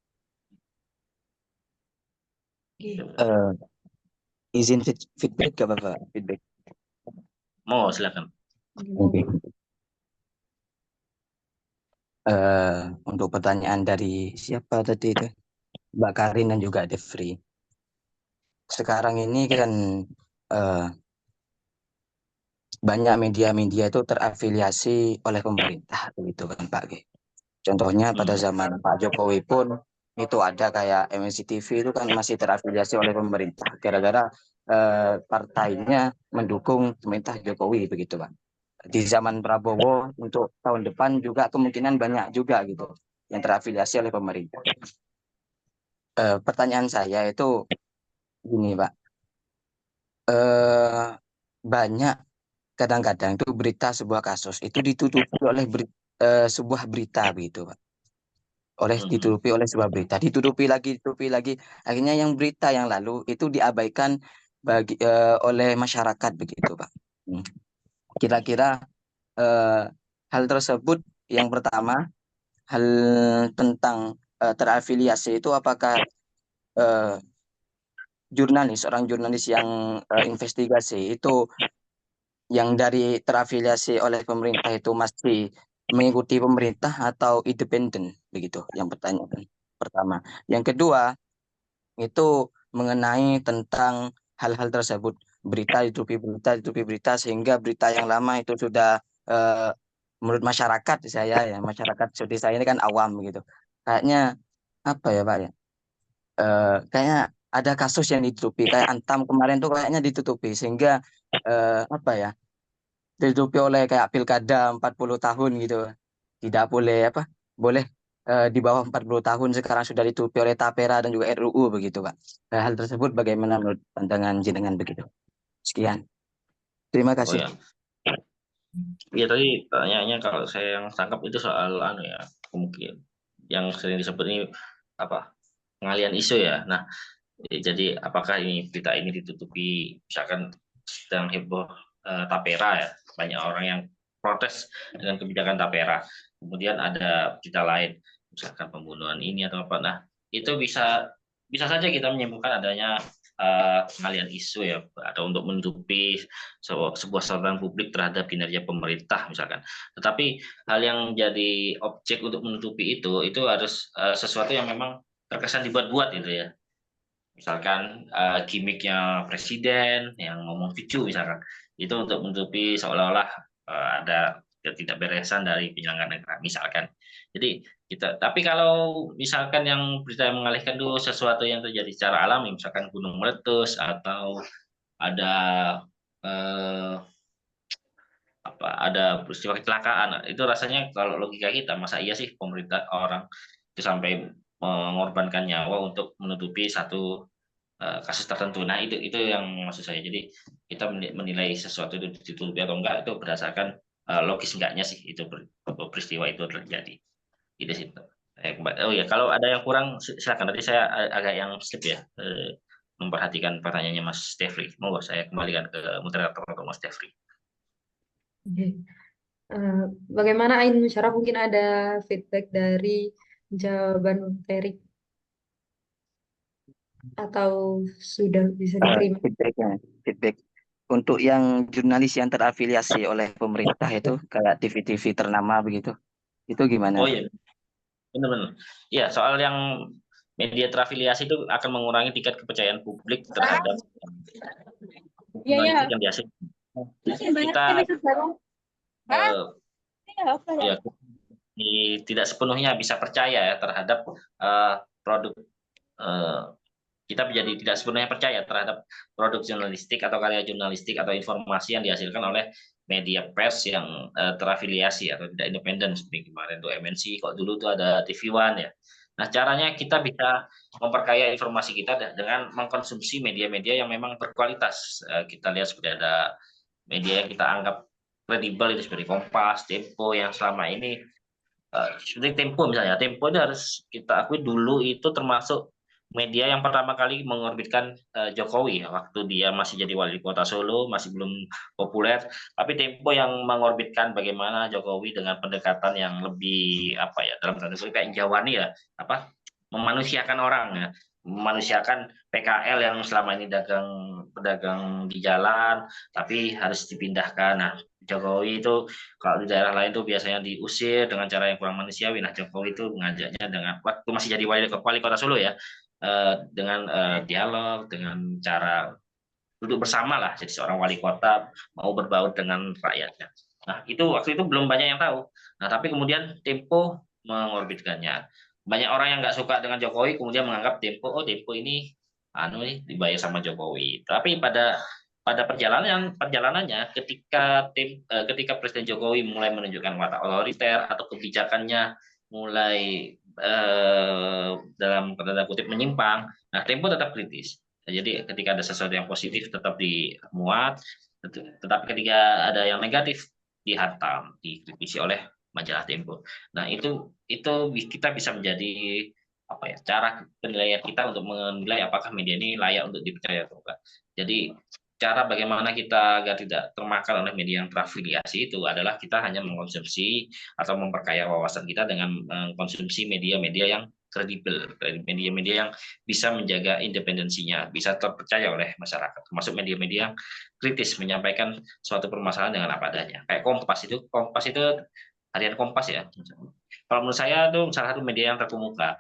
izin feedback ke Bapak? Feedback. Mau silakan. Oke. Untuk pertanyaan dari siapa tadi itu? Mbak Karin dan juga Devri. Sekarang ini kan banyak media-media itu terafiliasi oleh pemerintah, begitu kan Pak G. Contohnya pada zaman Pak Jokowi pun itu ada kayak MNC TV itu kan masih terafiliasi oleh pemerintah gara-gara partainya mendukung pemerintah Jokowi, begitu Pak. Di zaman Prabowo untuk tahun depan juga kemungkinan banyak juga gitu yang terafiliasi oleh pemerintah. Pertanyaan saya itu gini Pak, banyak kadang-kadang itu berita sebuah kasus itu ditutupi oleh sebuah berita begitu Pak, ditutupi oleh sebuah berita, ditutupi lagi, akhirnya yang berita yang lalu itu diabaikan oleh masyarakat begitu Pak. Kira-kira hal tersebut, yang pertama, hal tentang terafiliasi itu apakah orang jurnalis yang investigasi itu yang dari terafiliasi oleh pemerintah itu masih mengikuti pemerintah atau independen, begitu yang pertanyaan pertama. Yang kedua itu mengenai tentang hal-hal tersebut, berita ditutupi berita sehingga berita yang lama itu sudah menurut masyarakat masyarakat seperti saya ini kan awam gitu, kayaknya apa ya Pak ya, kayaknya ada kasus yang ditutupi kayak Antam kemarin tuh kayaknya ditutupi sehingga apa ya, ditutupi oleh kayak pilkada 40 tahun gitu, tidak boleh boleh di bawah 40 tahun sekarang sudah ditutupi oleh Tapera dan juga RUU begitu Pak. Hal tersebut bagaimana menurut pandangan jenengan begitu? Sekian. Terima kasih. Iya tadi pertanyaannya kalau saya yang tangkap itu soal ya, mungkin yang sering disebut ini pengalian isu ya. Nah, jadi apakah ini berita ini ditutupi, misalkan sedang heboh Tapera ya, banyak orang yang protes dengan kebijakan Tapera, kemudian ada berita lain misalkan pembunuhan ini atau apa. Nah, itu bisa saja kita menyimpulkan adanya pengalian isu ya, atau untuk menutupi sebuah sorotan publik terhadap kinerja pemerintah misalkan. Tetapi hal yang jadi objek untuk menutupi itu harus sesuatu yang memang terkesan dibuat-buat gitu ya. Misalkan gimmicknya presiden yang ngomong lucu misalkan, itu untuk menutupi seolah-olah ada ketidakberesan dari penyelenggara negara misalkan. Jadi tapi kalau misalkan yang berita yang mengalihkan itu sesuatu yang terjadi secara alami, misalkan gunung meletus atau ada ada peristiwa kecelakaan, itu rasanya kalau logika kita, masa iya sih pemerintah orang itu sampai mengorbankan nyawa untuk menutupi satu kasus tertentu. Nah, itu yang maksud saya. Jadi kita menilai sesuatu itu ditutupi atau enggak itu berdasarkan logis enggaknya sih itu peristiwa itu terjadi. Itu sih. Oh ya, kalau ada yang kurang silakan. Tadi saya agak yang slip ya, memperhatikan pertanyaannya Mas Devri. Monggo saya kembalikan ke moderator atau Mas Devri. Bagaimana Ain Musyawarah, mungkin ada feedback dari jawaban Terik atau sudah bisa diterima? Feedback untuk yang jurnalis yang terafiliasi oleh pemerintah itu kayak TV-TV ternama begitu, itu gimana? Oh iya, benar-benar. Ya, soal yang media terafiliasi itu akan mengurangi tingkat kepercayaan publik terhadap jurnalistik yang dihasilkan. Kita tidak sepenuhnya bisa percaya ya terhadap produk, kita menjadi tidak sepenuhnya percaya terhadap produk jurnalistik atau karya jurnalistik atau informasi yang dihasilkan oleh media pers yang terafiliasi atau tidak independen, seperti kemarin tuh MNC, kok dulu tuh ada TV One ya. Nah, caranya kita bisa memperkaya informasi kita dengan mengkonsumsi media-media yang memang berkualitas. Kita lihat seperti ada media yang kita anggap kredibel itu seperti Kompas, Tempo, yang selama ini seperti Tempo misalnya. Tempo itu harus kita akui dulu itu termasuk media yang pertama kali mengorbitkan Jokowi waktu dia masih jadi wali kota Solo, masih belum populer, tapi Tempo yang mengorbitkan bagaimana Jokowi dengan pendekatan yang lebih dalam tanda kutip kayak Jawani ya, memanusiakan orang ya. memanusiakan PKL yang selama ini pedagang di jalan, tapi harus dipindahkan. Nah, Jokowi itu kalau di daerah lain tuh biasanya diusir dengan cara yang kurang manusiawi. Nah, Jokowi itu mengajaknya dengan waktu masih jadi wali kota Solo ya, dengan dialog, dengan cara duduk bersama lah, jadi seorang wali kota mau berbaur dengan rakyatnya. Nah, itu waktu itu belum banyak yang tahu. Nah, tapi kemudian Tempo mengorbitkannya. Banyak orang yang nggak suka dengan Jokowi kemudian menganggap Tempo, oh Tempo ini nih dibayar sama Jokowi. Tapi pada perjalanannya ketika Presiden Jokowi mulai menunjukkan watak otoriter atau kebijakannya mulai dalam tanda kutip menyimpang, nah Tempo tetap kritis. Jadi ketika ada sesuatu yang positif tetap dimuat, tetapi ketika ada yang negatif dihantam, dikritisi oleh majalah Tempo. Nah, itu kita bisa menjadi apa ya, cara penilaian kita untuk menilai apakah media ini layak untuk dipercaya atau enggak. Jadi cara bagaimana kita agar tidak termakan oleh media yang terafiliasi itu adalah kita hanya mengkonsumsi atau memperkaya wawasan kita dengan mengkonsumsi media-media yang kredibel, media-media yang bisa menjaga independensinya, bisa terpercaya oleh masyarakat, termasuk media-media yang kritis menyampaikan suatu permasalahan dengan apa adanya. Kayak Kompas itu harian Kompas ya. Kalau menurut saya itu salah satu media yang terkemuka.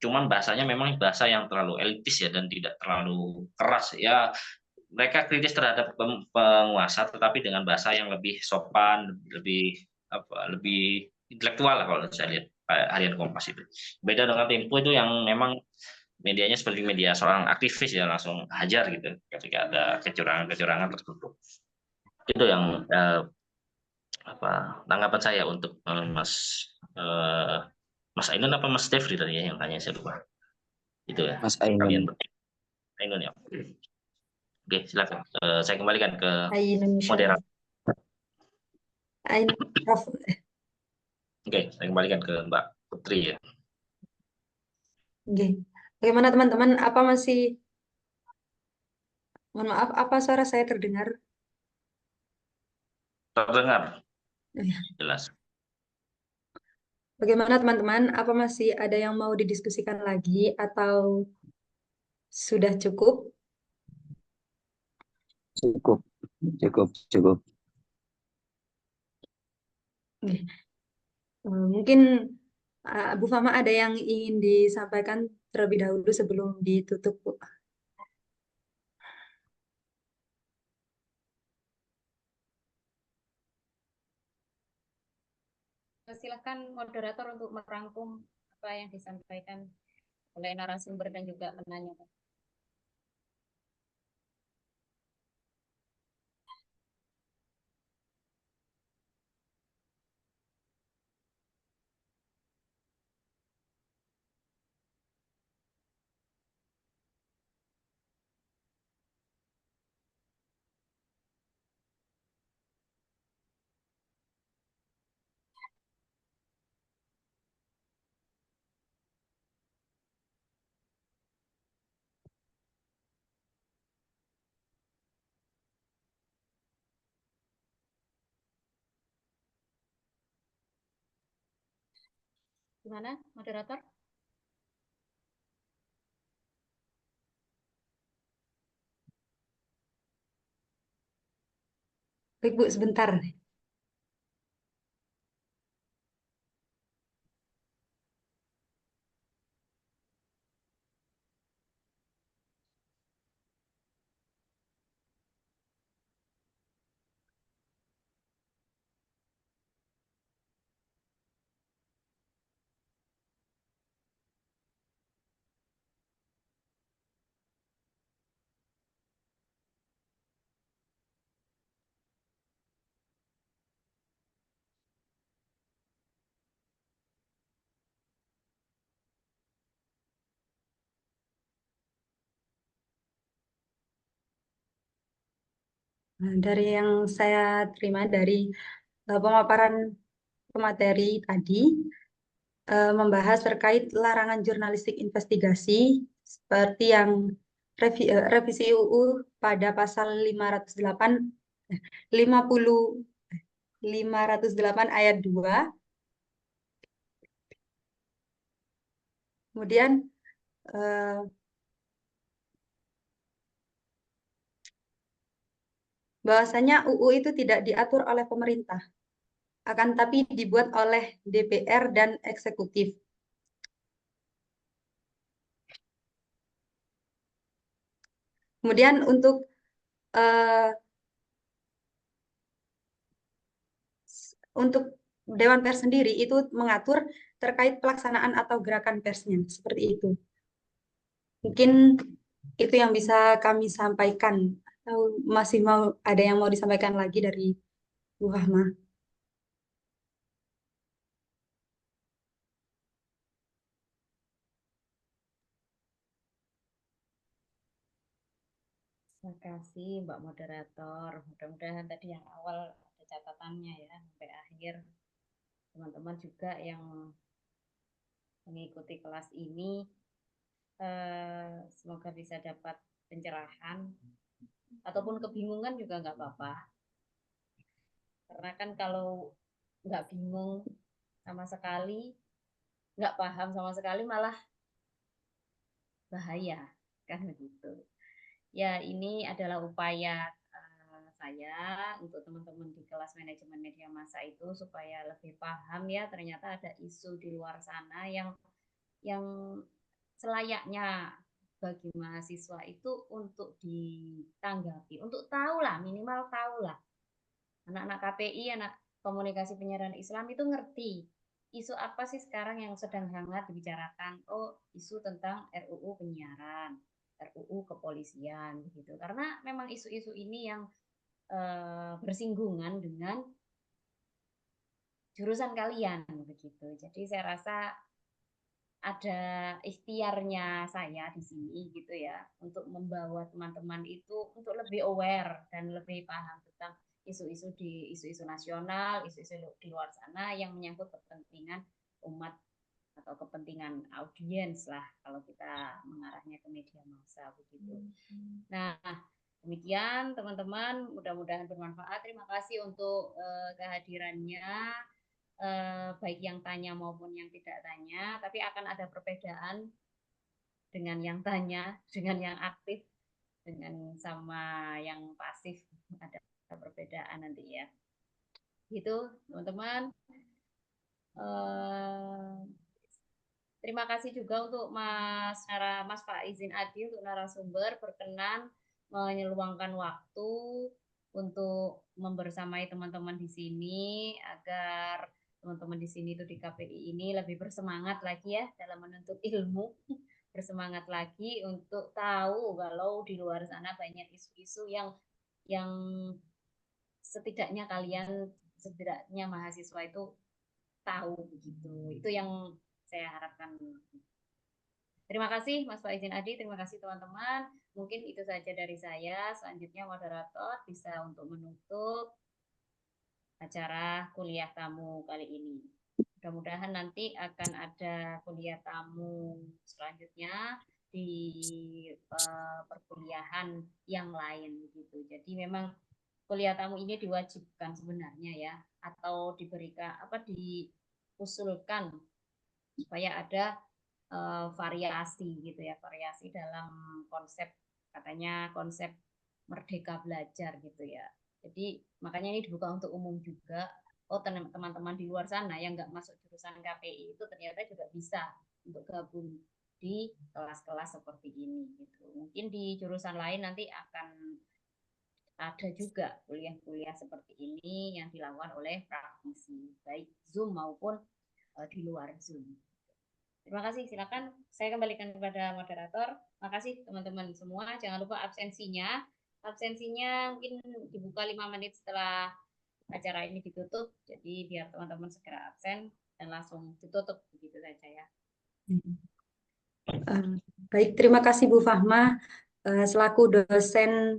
Cuman bahasanya memang bahasa yang terlalu elitis ya dan tidak terlalu keras ya. Mereka kritis terhadap penguasa tetapi dengan bahasa yang lebih sopan, lebih intelektual lah kalau saya lihat harian Kompas itu. Beda dengan Tempo itu yang memang medianya seperti media seorang aktivis ya, langsung hajar gitu ketika ada kecurangan tertentu. Itu yang tanggapan saya untuk Mas Ainun apa Mas Devri tadi ya yang tanya, saya lupa. Itu ya. Mas Ainun. Ainun ya. Oke, silakan. Saya kembalikan ke Ainun moderator. Ainun, Prof. Oke, saya kembalikan ke Mbak Putri ya. Oke. Bagaimana teman-teman? Apa masih, mohon maaf, apa suara saya terdengar? Terdengar Ya. jelas. Bagaimana teman-teman? Apa masih ada yang mau didiskusikan lagi atau sudah cukup? Cukup. Oke. Mungkin Bu Fama ada yang ingin disampaikan terlebih dahulu sebelum ditutup, Bu. Silakan moderator untuk merangkum apa yang disampaikan oleh narasumber dan juga penanya. Gimana, moderator? Baik, Bu, sebentar. Dari yang saya terima dari pemaparan pemateri tadi, membahas terkait larangan jurnalistik investigasi seperti yang revisi UU pada pasal 508 ayat 2. Kemudian bahwasanya UU itu tidak diatur oleh pemerintah, akan tapi dibuat oleh DPR dan eksekutif. Kemudian untuk Dewan Pers sendiri itu mengatur terkait pelaksanaan atau gerakan persnya, seperti itu. Mungkin itu yang bisa kami sampaikan. Atau masih ada yang mau disampaikan lagi dari Bu Fahma? Terima kasih Mbak Moderator. Mudah-mudahan tadi yang awal ada catatannya ya sampai akhir. Teman-teman juga yang mengikuti kelas ini semoga bisa dapat pencerahan ataupun kebingungan juga nggak apa-apa. Karena kan kalau nggak bingung sama sekali, nggak paham sama sekali malah bahaya kan begitu. Ya ini adalah upaya saya untuk teman-teman di kelas manajemen media massa itu supaya lebih paham ya ternyata ada isu di luar sana yang selayaknya bagi mahasiswa itu untuk ditanggapi, untuk tahu lah, minimal tahu lah. Anak-anak KPI, anak komunikasi penyiaran Islam itu ngerti isu apa sih sekarang yang sedang hangat dibicarakan. Oh, isu tentang RUU penyiaran, RUU kepolisian begitu. Karena memang isu-isu ini yang bersinggungan dengan jurusan kalian begitu. Jadi saya rasa ada ikhtiarnya saya di sini gitu ya untuk membawa teman-teman itu untuk lebih aware dan lebih paham tentang isu-isu nasional, isu-isu di luar sana yang menyangkut kepentingan umat atau kepentingan audiens lah kalau kita mengarahnya ke media massa begitu. Nah, demikian teman-teman, mudah-mudahan bermanfaat. Terima kasih untuk kehadirannya. Baik yang tanya maupun yang tidak tanya, tapi akan ada perbedaan dengan yang tanya, dengan yang aktif, dengan sama yang pasif, ada perbedaan nanti ya. Gitu teman-teman. Terima kasih juga untuk Mas Pak Izin Adi untuk narasumber berkenan menyeluangkan waktu untuk membersamai teman-teman di sini agar teman-teman di sini itu di KPI ini lebih bersemangat lagi ya dalam menuntut ilmu, bersemangat lagi untuk tahu kalau di luar sana banyak isu-isu yang setidaknya mahasiswa itu tahu begitu. Itu yang saya harapkan. Terima kasih Mas Faizin Adi, terima kasih teman-teman. Mungkin itu saja dari saya. Selanjutnya moderator bisa untuk menutup acara kuliah tamu kali ini. Mudah-mudahan nanti akan ada kuliah tamu selanjutnya di perkuliahan yang lain gitu. Jadi memang kuliah tamu ini diwajibkan sebenarnya ya, atau diusulkan supaya ada variasi gitu ya, variasi dalam konsep, katanya konsep merdeka belajar gitu ya. Jadi makanya ini dibuka untuk umum juga. Oh, teman-teman di luar sana yang nggak masuk jurusan KPI itu ternyata juga bisa untuk gabung di kelas-kelas seperti ini gitu. Mungkin di jurusan lain nanti akan ada juga kuliah-kuliah seperti ini yang dilakukan oleh praktisi, baik Zoom maupun di luar Zoom. Terima kasih, silakan saya kembalikan kepada moderator. Terima kasih teman-teman semua. Jangan lupa absensinya. Absensinya mungkin dibuka 5 menit setelah acara ini ditutup. Jadi biar teman-teman segera absen dan langsung ditutup begitu saja ya. Baik, terima kasih Bu Fahma selaku dosen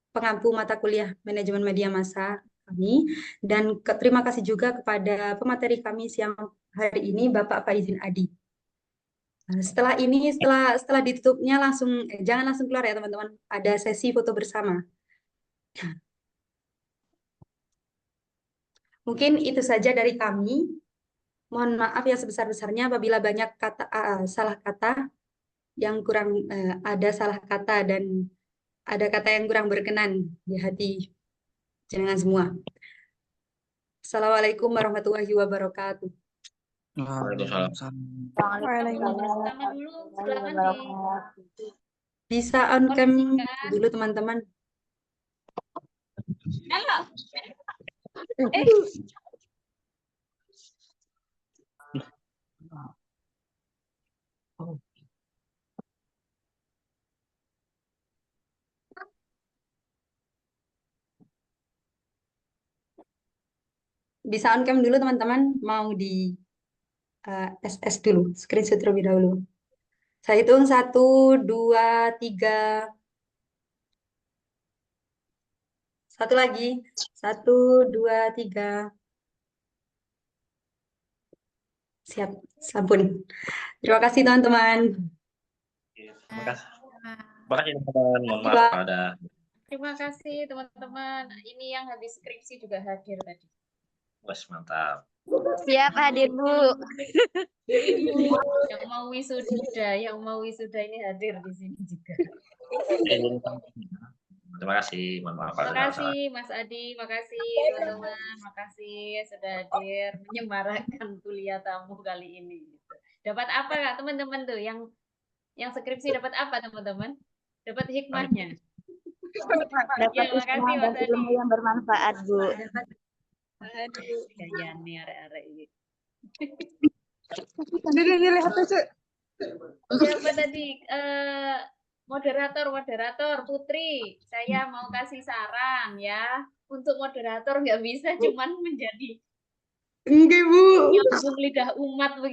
pengampu mata kuliah manajemen media massa kami, dan terima kasih juga kepada pemateri kami siang hari ini Bapak Faizin Adi. Setelah ini, setelah ditutupnya langsung jangan langsung keluar ya teman-teman, ada sesi foto bersama. Mungkin itu saja dari kami. Mohon maaf yang sebesar-besarnya apabila banyak salah kata yang kurang, ada salah kata dan ada kata yang kurang berkenan di hati jenengan semua. Assalamualaikum warahmatullahi wabarakatuh. Waalaikumsalam. Pertama dulu, silakan Bisa on cam dikondisikan. dulu teman-teman. Bisa on cam dulu teman-teman. Mau di SS dulu, screenshot terlebih dahulu. Saya hitung 1, 2, 3. Satu lagi. 1, 2, 3. Siap, sampun. Terima kasih teman-teman. Terima kasih. Terima kasih teman-teman. Mohon maaf Pak. kalau ada. Terima kasih teman-teman. Ini yang habis skripsi juga hadir tadi. Wes, mantap. Siap hadir, Bu. Yang mau wisuda ini hadir di sini juga. Terima kasih. Mohon maaf kalau Terima ada salah. kasih Mas Adi, makasih teman-teman, makasih sudah hadir menyemarakan kuliah tamu kali ini. Dapat apa Kak teman-teman tuh yang skripsi dapat apa teman-teman? Dapat hikmahnya. Dapat Ya, makasih Mas Adi. ilmu yang bermanfaat, Bu. Kayaknya nih arek-arek ini. Siapa tadi? Moderator Putri. Saya mau kasih saran ya. Untuk moderator nggak bisa cuman menjadi Enggak, Bu. nyambung lidah umat begitu.